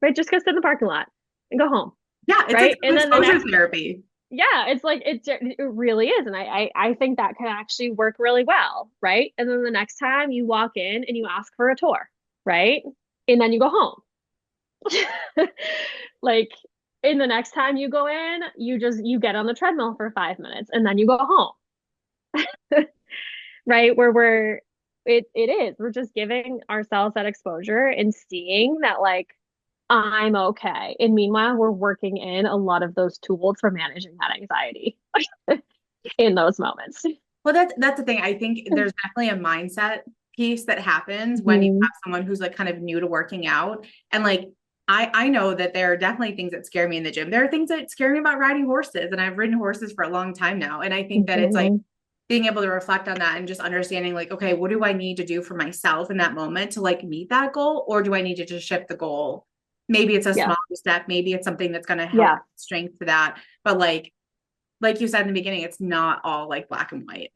Right. Just go sit in the parking lot and go home. Yeah. It's right. Like and then exposure therapy. Yeah. It's like, it really is. And I think that can actually work really well. Right. And then the next time you walk in and you ask for a tour. Right. And then you go home. Like, And the next time you go in, you get on the treadmill for 5 minutes and then you go home. Right? Where it is. We're just giving ourselves that exposure and seeing that like I'm okay. And meanwhile, we're working in a lot of those tools for managing that anxiety in those moments. Well, that's the thing. I think there's definitely a mindset piece that happens when you Mhm. have someone who's like kind of new to working out. And like I know that there are definitely things that scare me in the gym. There are things that scare me about riding horses, and I've ridden horses for a long time now. And I think that it's like Mhm. being able to reflect on that and just understanding like, okay, what do I need to do for myself in that moment to like meet that goal? Or do I need to just shift the goal? Maybe it's a Yeah. small step, maybe it's something that's going to help Yeah. strength for that. But like you said in the beginning, it's not all like black and white.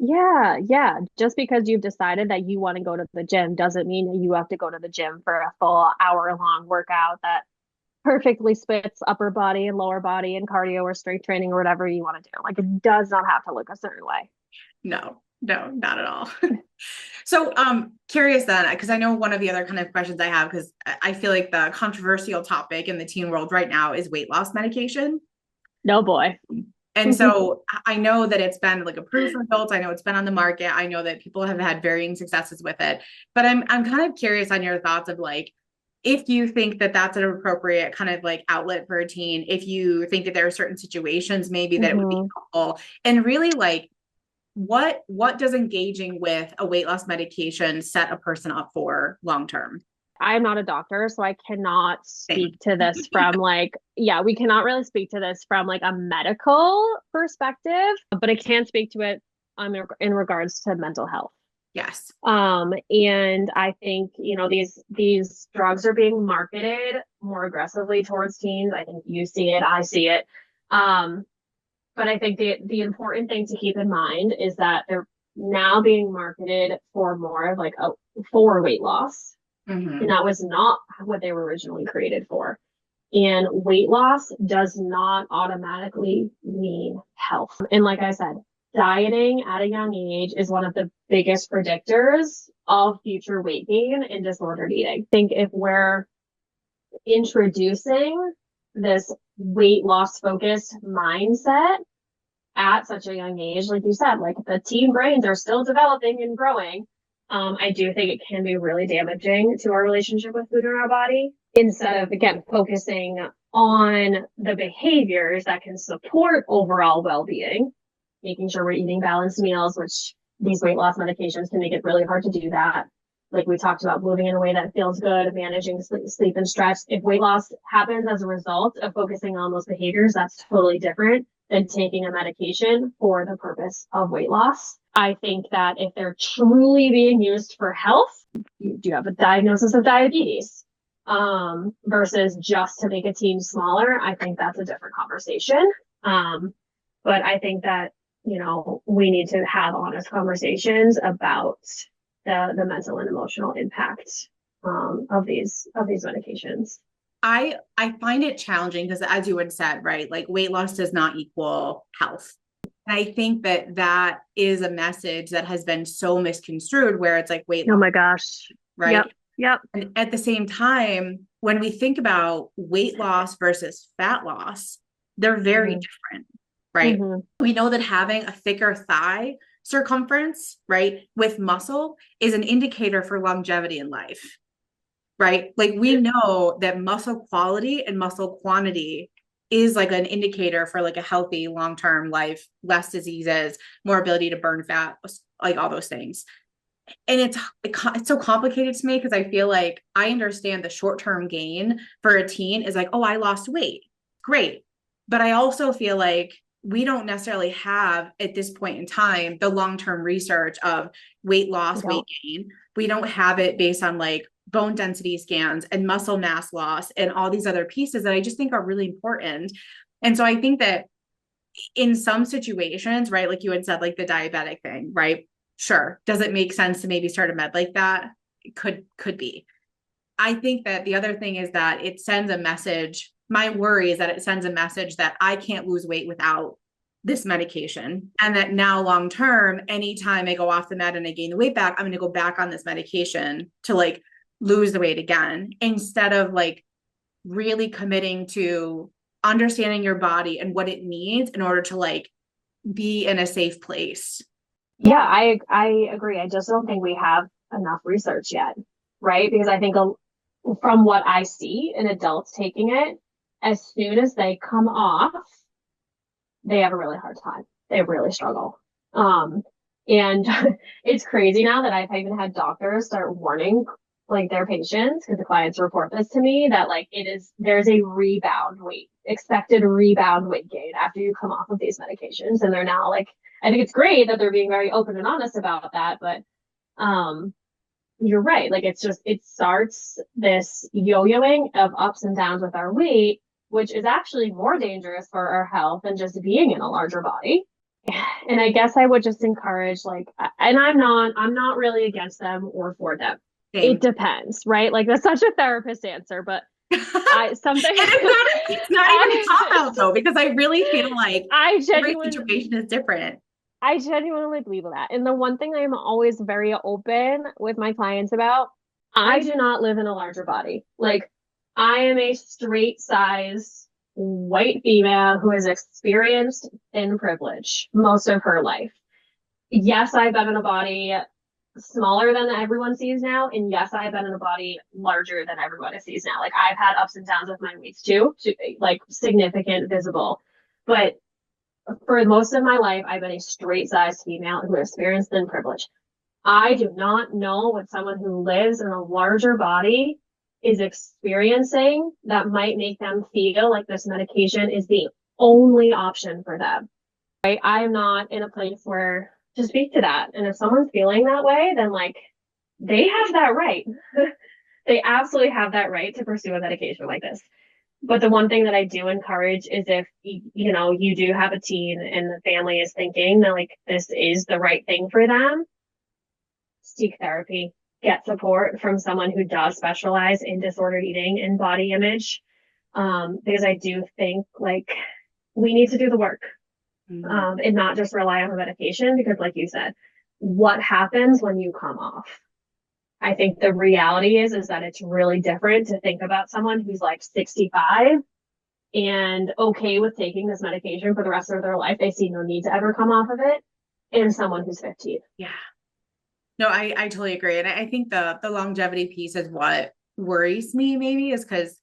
Yeah, yeah. Just because you've decided that you want to go to the gym doesn't mean that you have to go to the gym for a full hour-long workout that perfectly splits upper body and lower body and cardio or strength training or whatever you want to do. Like it does not have to look a certain way. No, no, not at all. So curious then, because I know one of the other kind of questions I have, because I feel like the controversial topic in the teen world right now is weight loss medication. No boy. And so I know that it's been like approved for adults. I know it's been on the market. I know that people have had varying successes with it. But I'm kind of curious on your thoughts of like, if you think that that's an appropriate kind of like outlet for a teen, if you think that there are certain situations maybe that it would be Hmm. helpful, and really like what does engaging with a weight loss medication set a person up for long term? I'm not a doctor, so I cannot Same. speak to this from like, yeah, we cannot really speak to this from like a medical perspective, but I can speak to it in regards to mental health. Yes. And I think, these drugs are being marketed more aggressively towards teens. I think you see it, I see it. Um, but I think the important thing to keep in mind is that they're now being marketed for more of like a for weight loss. And Mm-hmm. that was not what they were originally created for. And weight loss does not automatically mean health. And like I said, dieting at a young age is one of the biggest predictors of future weight gain and disordered eating. I think if we're introducing this weight loss focused mindset at such a young age, like you said, like the teen brains are still developing and growing. I do think it can be really damaging to our relationship with food in our body instead of, again, focusing on the behaviors that can support overall well-being, making sure we're eating balanced meals, which these weight loss medications can make it really hard to do that. Like we talked about, moving in a way that feels good, managing sleep and stress. If weight loss happens as a result of focusing on those behaviors, that's totally different than taking a medication for the purpose of weight loss. I think that if they're truly being used for health, you do have a diagnosis of diabetes, versus just to make a teen smaller, I think that's a different conversation. But I think that, we need to have honest conversations about the mental and emotional impact of these medications. I find it challenging because as you had said, right, like weight loss does not equal health. And I think that that is a message that has been so misconstrued where it's like weight Oh loss, my gosh. right? Yep. Yep. And at the same time, when we think about weight loss versus fat loss, they're very Mm-hmm. different, right? Mm-hmm. We know that having a thicker thigh circumference, right, with muscle is an indicator for longevity in life, right? Like we know that muscle quality and muscle quantity is like an indicator for like a healthy long-term life, less diseases, more ability to burn fat, like all those things. And it's so complicated to me because I feel like I understand the short-term gain for a teen is like, oh, I lost weight. Great. But I also feel like we don't necessarily have at this point in time the long-term research of weight loss, weight gain. We don't have it based on like bone density scans and muscle mass loss and all these other pieces that I just think are really important. And so I think that in some situations, right, like you had said, like the diabetic thing, right? Sure. Does it make sense to maybe start a med like that? It could be. I think that the other thing is that it sends a message. My worry is that it sends a message that I can't lose weight without this medication. And that now long term, anytime I go off the med and I gain the weight back, I'm going to go back on this medication to like lose the weight again instead of like really committing to understanding your body and what it needs in order to like be in a safe place. Yeah, I agree. I just don't think we have enough research yet, right? Because I think from what I see in adults taking it, as soon as they come off, they have a really hard time. They really struggle. And it's crazy now that I've even had doctors start warning like their patients, because the clients report this to me, that like there's a expected rebound weight gain after you come off of these medications. And they're now like, I think it's great that they're being very open and honest about that, but you're right. Like it starts this yo-yoing of ups and downs with our weight, which is actually more dangerous for our health than just being in a larger body. And I guess I would just encourage and I'm not really against them or for them. Same. It depends, right? Like that's such a therapist answer, but something it's not even talk out though, because I really feel like every situation is different. I genuinely believe that. And the one thing I'm always very open with my clients about, I do not live in a larger body. Like I am a straight size white female who has experienced thin privilege most of her life. Yes, I've been in a body smaller than everyone sees now. And yes, I've been in a body larger than everyone sees now. Like I've had ups and downs with my weights too, like significant, visible. But for most of my life, I've been a straight sized female who experienced thin privilege. I do not know what someone who lives in a larger body is experiencing that might make them feel like this medication is the only option for them. Right? I am not in a place where to speak to that. And if someone's feeling that way, then like they have that right. They absolutely have that right to pursue a medication like this. But the one thing that I do encourage is if, you do have a teen and the family is thinking that like this is the right thing for them, seek therapy, get support from someone who does specialize in disordered eating and body image. Because I do think like we need to do the work, and not just rely on the medication, because like you said, what happens when you come off? I think the reality is that it's really different to think about someone who's like 65 and okay with taking this medication for the rest of their life. They see no need to ever come off of it, and someone who's 15. Yeah. No, I totally agree. And I think the longevity piece is what worries me maybe, is because,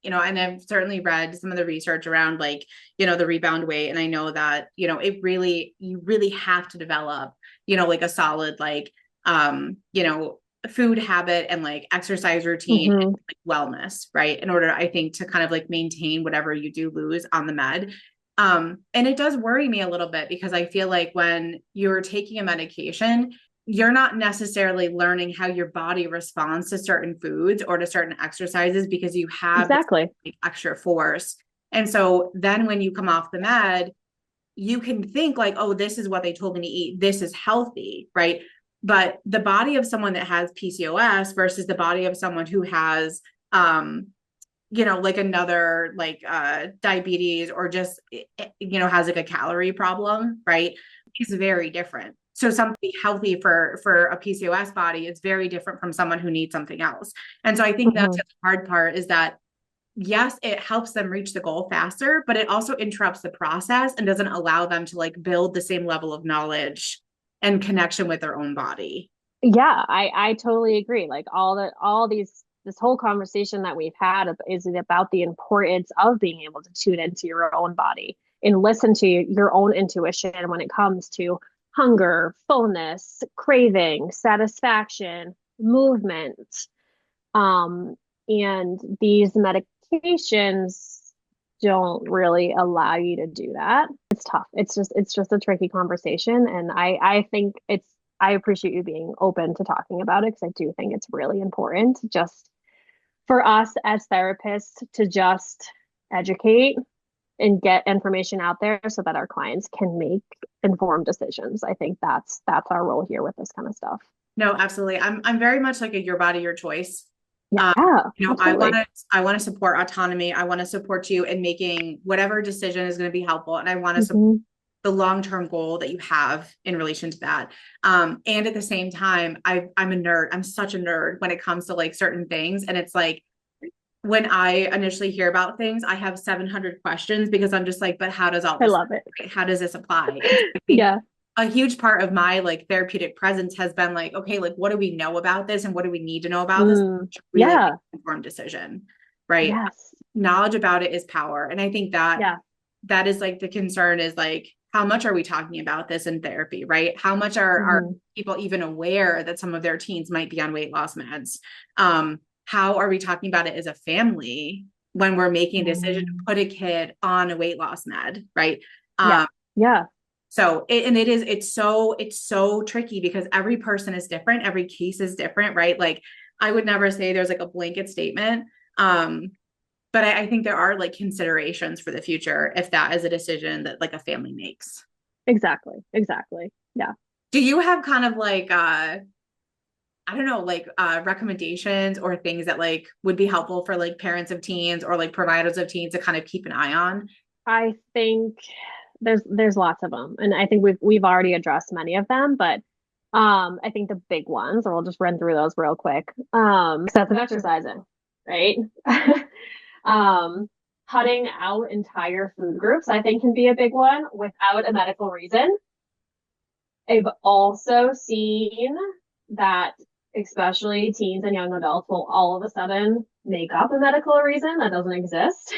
and I've certainly read some of the research around like, the rebound weight. And I know that, you really have to develop, like a solid, like, food habit and like exercise routine and like wellness, right? In order, I think, to kind of like maintain whatever you do lose on the med. And it does worry me a little bit, because I feel like when you're taking a medication, you're not necessarily learning how your body responds to certain foods or to certain exercises, because you have exactly this extra force. And so then when you come off the med, you can think like, oh, this is what they told me to eat. This is healthy, right? But the body of someone that has PCOS versus the body of someone who has, like another like diabetes, or just, has like a calorie problem, right, is very different. So something healthy for a PCOS body is very different from someone who needs something else. And so I think that's the hard part, is that yes, it helps them reach the goal faster, but it also interrupts the process and doesn't allow them to like build the same level of knowledge and connection with their own body. Yeah, I totally agree. Like this whole conversation that we've had is about the importance of being able to tune into your own body and listen to your own intuition when it comes to hunger, fullness, craving, satisfaction, movement. And these medications don't really allow you to do that. It's tough. It's just a tricky conversation. And I think I appreciate you being open to talking about it, because I do think it's really important just for us as therapists to just educate and get information out there so that our clients can make informed decisions. I think that's our role here with this kind of stuff. No, absolutely. I'm very much like a your body, your choice. Yeah, I want to support autonomy. I want to support you in making whatever decision is going to be helpful. And I want to support the long-term goal that you have in relation to that. And at the same time, I'm a nerd. I'm such a nerd when it comes to like certain things. And it's like, when I initially hear about things, I have 700 questions because I'm just like, but how does all I this, love it. how does this apply? And so I think Yeah. a huge part of my like therapeutic presence has been like, okay, like what do we know about this and what do we need to know about this to really make Yeah. an informed decision, right? Yes. Knowledge about it is power. And I think that Yeah. that is like the concern is like, how much are we talking about this in therapy, right? How much are Hmm. people even aware that some of their teens might be on weight loss meds? How are we talking about it as a family when we're making a decision to Mm. put a kid on a weight loss med, right? Yeah. Um, Yeah. so it's so tricky because every person is different, every case is different, right? Like I would never say there's like a blanket statement. But I think there are like considerations for the future if that is a decision that like a family makes. Exactly. Exactly. Yeah. Do you have kind of like I don't know, like recommendations or things that like would be helpful for like parents of teens or like providers of teens to kind of keep an eye on? I think there's lots of them, and I think we've already addressed many of them, but I think the big ones, or we'll just run through those real quick. Excessive exercising, right? Um, Cutting out entire food groups, I think, can be a big one without a medical reason. I've also seen that especially teens and young adults will all of a sudden make up a medical reason that doesn't exist,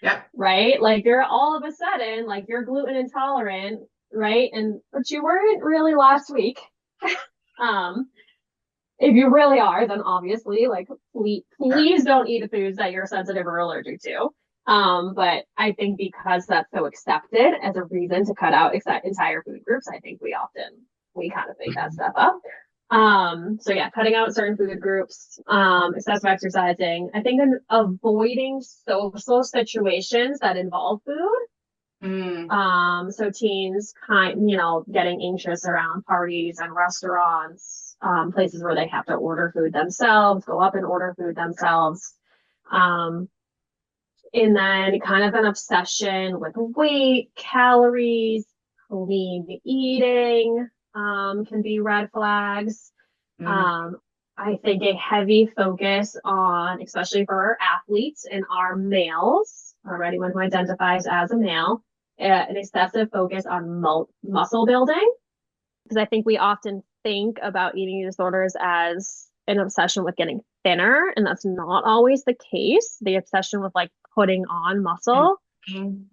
Yep. right? Like you're all of a sudden like you're gluten intolerant, right? And but you weren't really last week. Um, if you really are, then obviously like please don't eat the foods that you're sensitive or allergic to. But I think because that's so accepted as a reason to cut out entire food groups, I think we kind of make that stuff up. So yeah, cutting out certain food groups, excessive exercising. I think avoiding social situations that involve food. Mm, So teens getting anxious around parties and restaurants, places where they have to order food themselves, go up and order food themselves. Um, and then kind of an obsession with weight, calories, clean eating, can be red flags. mm, Um, I think a heavy focus on, especially for our athletes and our males, or anyone who identifies as a male, an excessive focus on muscle building. Because I think we often think about eating disorders as an obsession with getting thinner, and that's not always the case. The obsession with like putting on mm, muscle,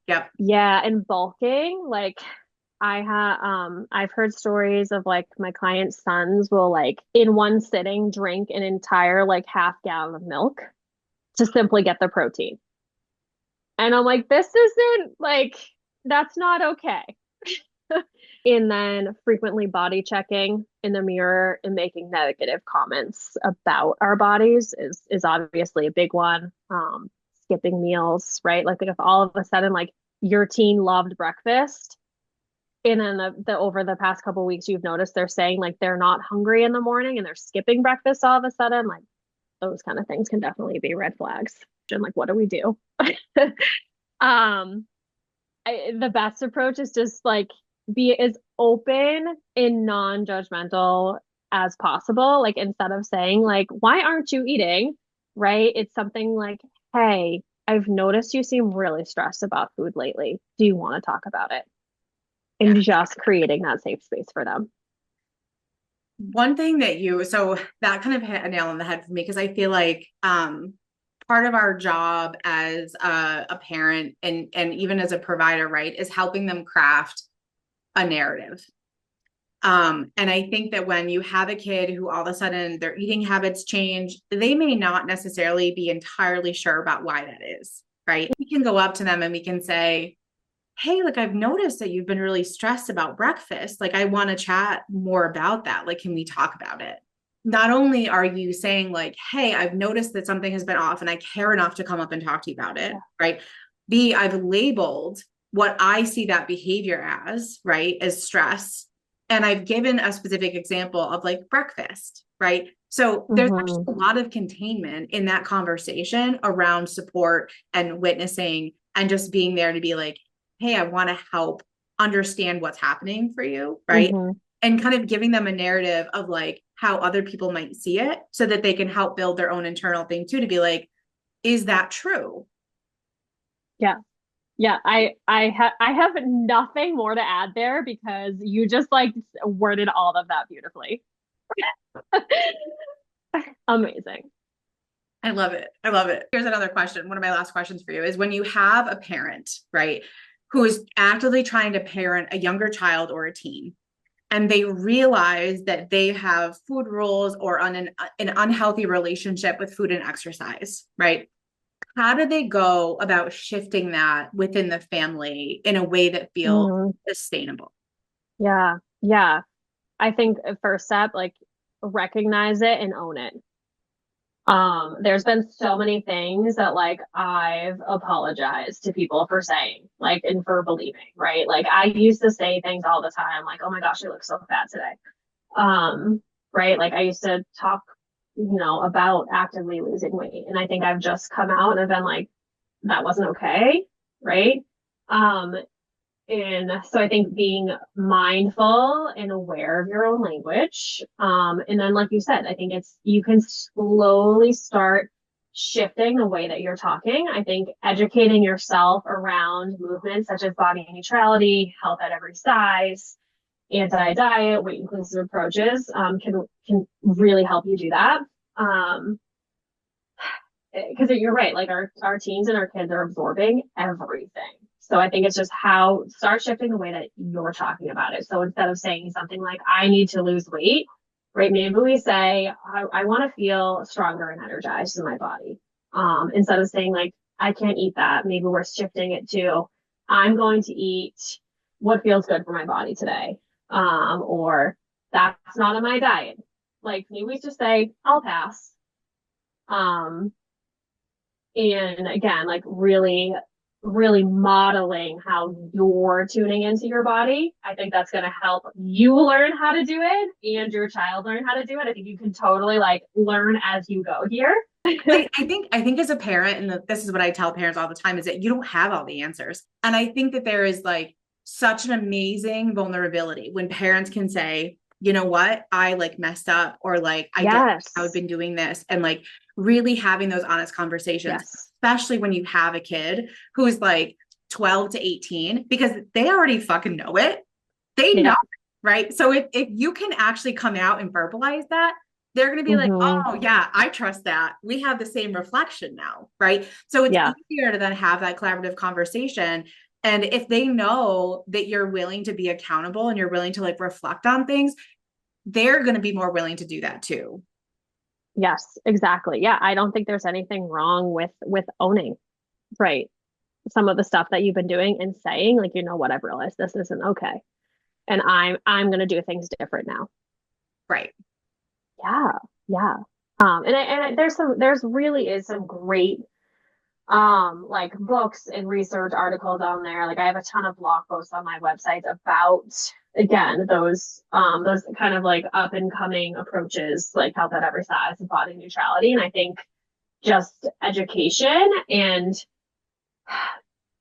yep. yeah, and bulking, like I've heard stories of like my clients' sons will like in one sitting drink an entire like half gallon of milk to simply get the protein. And I'm like, this isn't like that's not okay. And then frequently body checking in the mirror and making negative comments about our bodies is obviously a big one. Skipping meals, right? Like if all of a sudden like your teen loved breakfast and then the over the past couple weeks you've noticed they're saying like they're not hungry in the morning and they're skipping breakfast all of a sudden, like those kind of things can definitely be red flags. And like, what do we do? um the best approach is just like be as open and non-judgmental as possible. Like instead of saying like, why aren't you eating? Right? It's something like, hey, I've noticed you seem really stressed about food lately. Do you want to talk about it? Yeah. And just creating that safe space for them. One thing so that kind of hit a nail on the head for me because I feel like part of our job as a parent and even as a provider, right, is helping them craft a narrative. And I think that when you have a kid who all of a sudden their eating habits change, they may not necessarily be entirely sure about why that is, right? We can go up to them and we can say, hey, like I've noticed that you've been really stressed about breakfast. Like I want to chat more about that. Like, can we talk about it? Not only are you saying like, hey, I've noticed that something has been off and I care enough to come up and talk to you about it, Yeah. right? B, I've labeled what I see that behavior as, right, as stress. And I've given a specific example of like breakfast, right? So there's actually Mm-hmm. a lot of containment in that conversation around support and witnessing and just being there to be like, hey, I want to help understand what's happening for you, right? Mm-hmm. And kind of giving them a narrative of like how other people might see it so that they can help build their own internal thing too, to be like, Is that true? Yeah. Yeah, I have nothing more to add there because you just like worded all of that beautifully. Amazing. I love it. I love it. Here's another question. One of my last questions for you is when you have a parent, right, who is actively trying to parent a younger child or a teen, and they realize that they have food rules or an unhealthy relationship with food and exercise, right? How do they go about shifting that within the family in a way that feels Mm, sustainable? yeah. Yeah. I think first step, like recognize it and own it. There's been so many things that like I've apologized to people for saying, like, and for believing, right? Like I used to say things all the time, like, oh my gosh, I look so fat today. Um, right? Like I used to talk, about actively losing weight. And I think I've just come out and I've been like, that wasn't okay, right? Um, and so I think being mindful and aware of your own language. And then, like you said, I think you can slowly start shifting the way that you're talking. I think educating yourself around movements such as body neutrality, health at every size, anti-diet, weight inclusive approaches can really help you do that. Because you're right, like our teens and our kids are absorbing everything. So I think it's just how start shifting the way that you're talking about it. So instead of saying something like, I need to lose weight, right? Maybe we say, I want to feel stronger and energized in my body. Instead of saying like, I can't eat that, maybe we're shifting it to, I'm going to eat what feels good for my body today. Or that's not in my diet. Like maybe we just say, I'll pass. Um, and again, like really, really modeling how you're tuning into your body. I think that's going to help you learn how to do it and your child learn how to do it. I think you can totally like learn as you go here. I think as a parent, and this is what I tell parents all the time, is that you don't have all the answers. And I think that there is like such an amazing vulnerability when parents can say, you know what, I like messed up, or like I don't I've Yes. been doing this, and like really having those honest conversations, Yes. especially when you have a kid who is like 12 to 18, because they already fucking know it. They know, Yeah. right? So if you can actually come out and verbalize that, they're going to be like, Hmm. oh, yeah, I trust that. We have the same reflection now, right? So it's Yeah. easier to then have that collaborative conversation. And if they know that you're willing to be accountable and you're willing to like reflect on things, they're going to be more willing to do that too. Yes, exactly. Yeah. I don't think there's anything wrong with owning, right? Some of the stuff that you've been doing and saying, like, what, I've realized this isn't okay. And I'm gonna do things different now. Right. Yeah, yeah. There's really is some great like books and research articles on there. Like I have a ton of blog posts on my website about again those kind of like up and coming approaches like health at every size and body neutrality. And I think just education and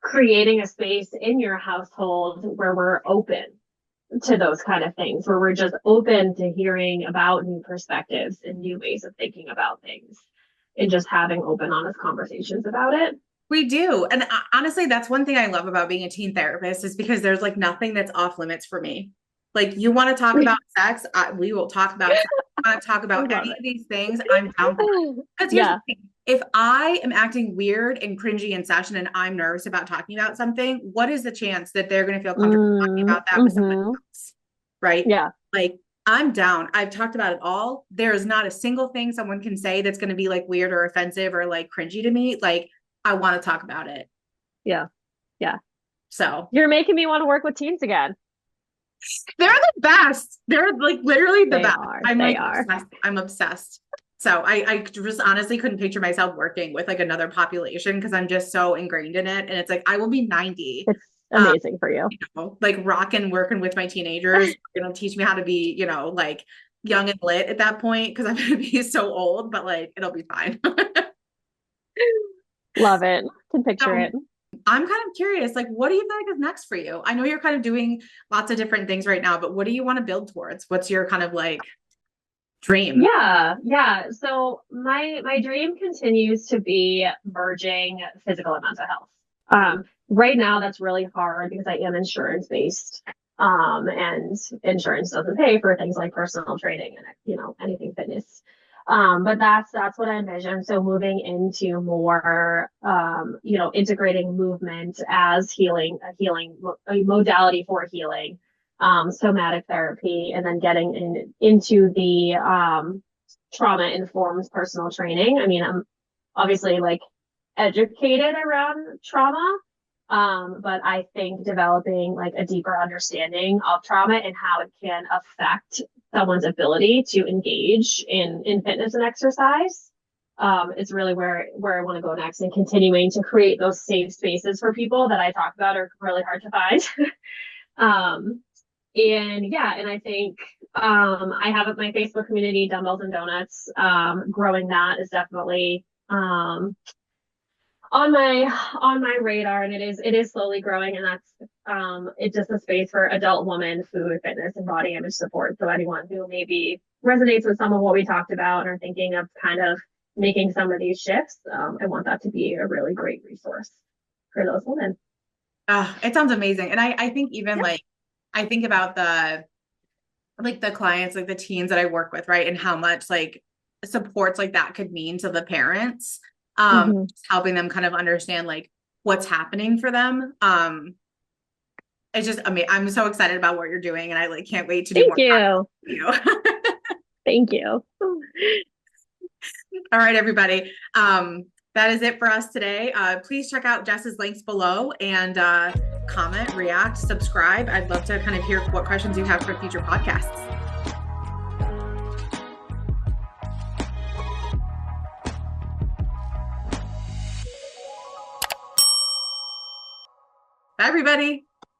creating a space in your household where we're open to those kind of things, where we're just open to hearing about new perspectives and new ways of thinking about things and just having open, honest conversations about it. We do. And honestly, that's one thing I love about being a teen therapist is because there's like nothing that's off limits for me. Like you want to talk about sex, we will talk about sex. You want to talk I about love any of these things, I'm down for it. it. Because here's the Yeah. thing. If I am acting weird and cringy in session and I'm nervous about talking about something, what is the chance that they're going to feel comfortable talking about that with someone Mm-hmm. else? Right? Yeah. Like I'm down. I've talked about it all. There is not a single thing someone can say that's going to be like weird or offensive or like cringy to me. Like I want to talk about it. Yeah. Yeah. So You're making me want to work with teens again. they're the best. They're like literally the They best. are. I'm They like are. obsessed. I'm obsessed. So I just honestly couldn't picture myself working with like another population because I'm just so ingrained in it. And it's like I will be 90, It's amazing for you. like rocking working with my teenagers. They're gonna teach me how to be, like young and lit at that point because I'm gonna be so old, but like it'll be fine. Love it. Can picture So it. I'm kind of curious, like, what do you feel like is next for you? I know you're kind of doing lots of different things right now, but what do you want to build towards? What's your kind of like dream? Yeah. So my dream continues to be merging physical and mental health. Right now that's really hard because I am insurance based. And insurance doesn't pay for things like personal training and anything fitness. But that's what I envision. So moving into more integrating movement as a modality for healing, somatic therapy, and then getting into the trauma-informed personal training. I mean, I'm obviously like educated around trauma, but I think developing like a deeper understanding of trauma and how it can affect someone's ability to engage in fitness and exercise is really where I want to go next, and continuing to create those safe spaces for people that I talk about are really hard to find. And I think I have my Facebook community, Dumbbells and Donuts. Growing that is definitely on my radar, and it is slowly growing, and that's it's just a space for adult woman food, fitness, and body image support. So anyone who maybe resonates with some of what we talked about and are thinking of kind of making some of these shifts, I want that to be a really great resource for those women. It sounds amazing. And I think even like, I think about the clients, like the teens that I work with, right? And how much like supports like that could mean to the parents, just helping them kind of understand like what's happening for them. It's just, I mean, I'm so excited about what you're doing, and I like can't wait to do more. Thank you. Thank you. All right, everybody. That is it for us today. Please check out Jess's links below and comment, react, subscribe. I'd love to kind of hear what questions you have for future podcasts. Bye, everybody.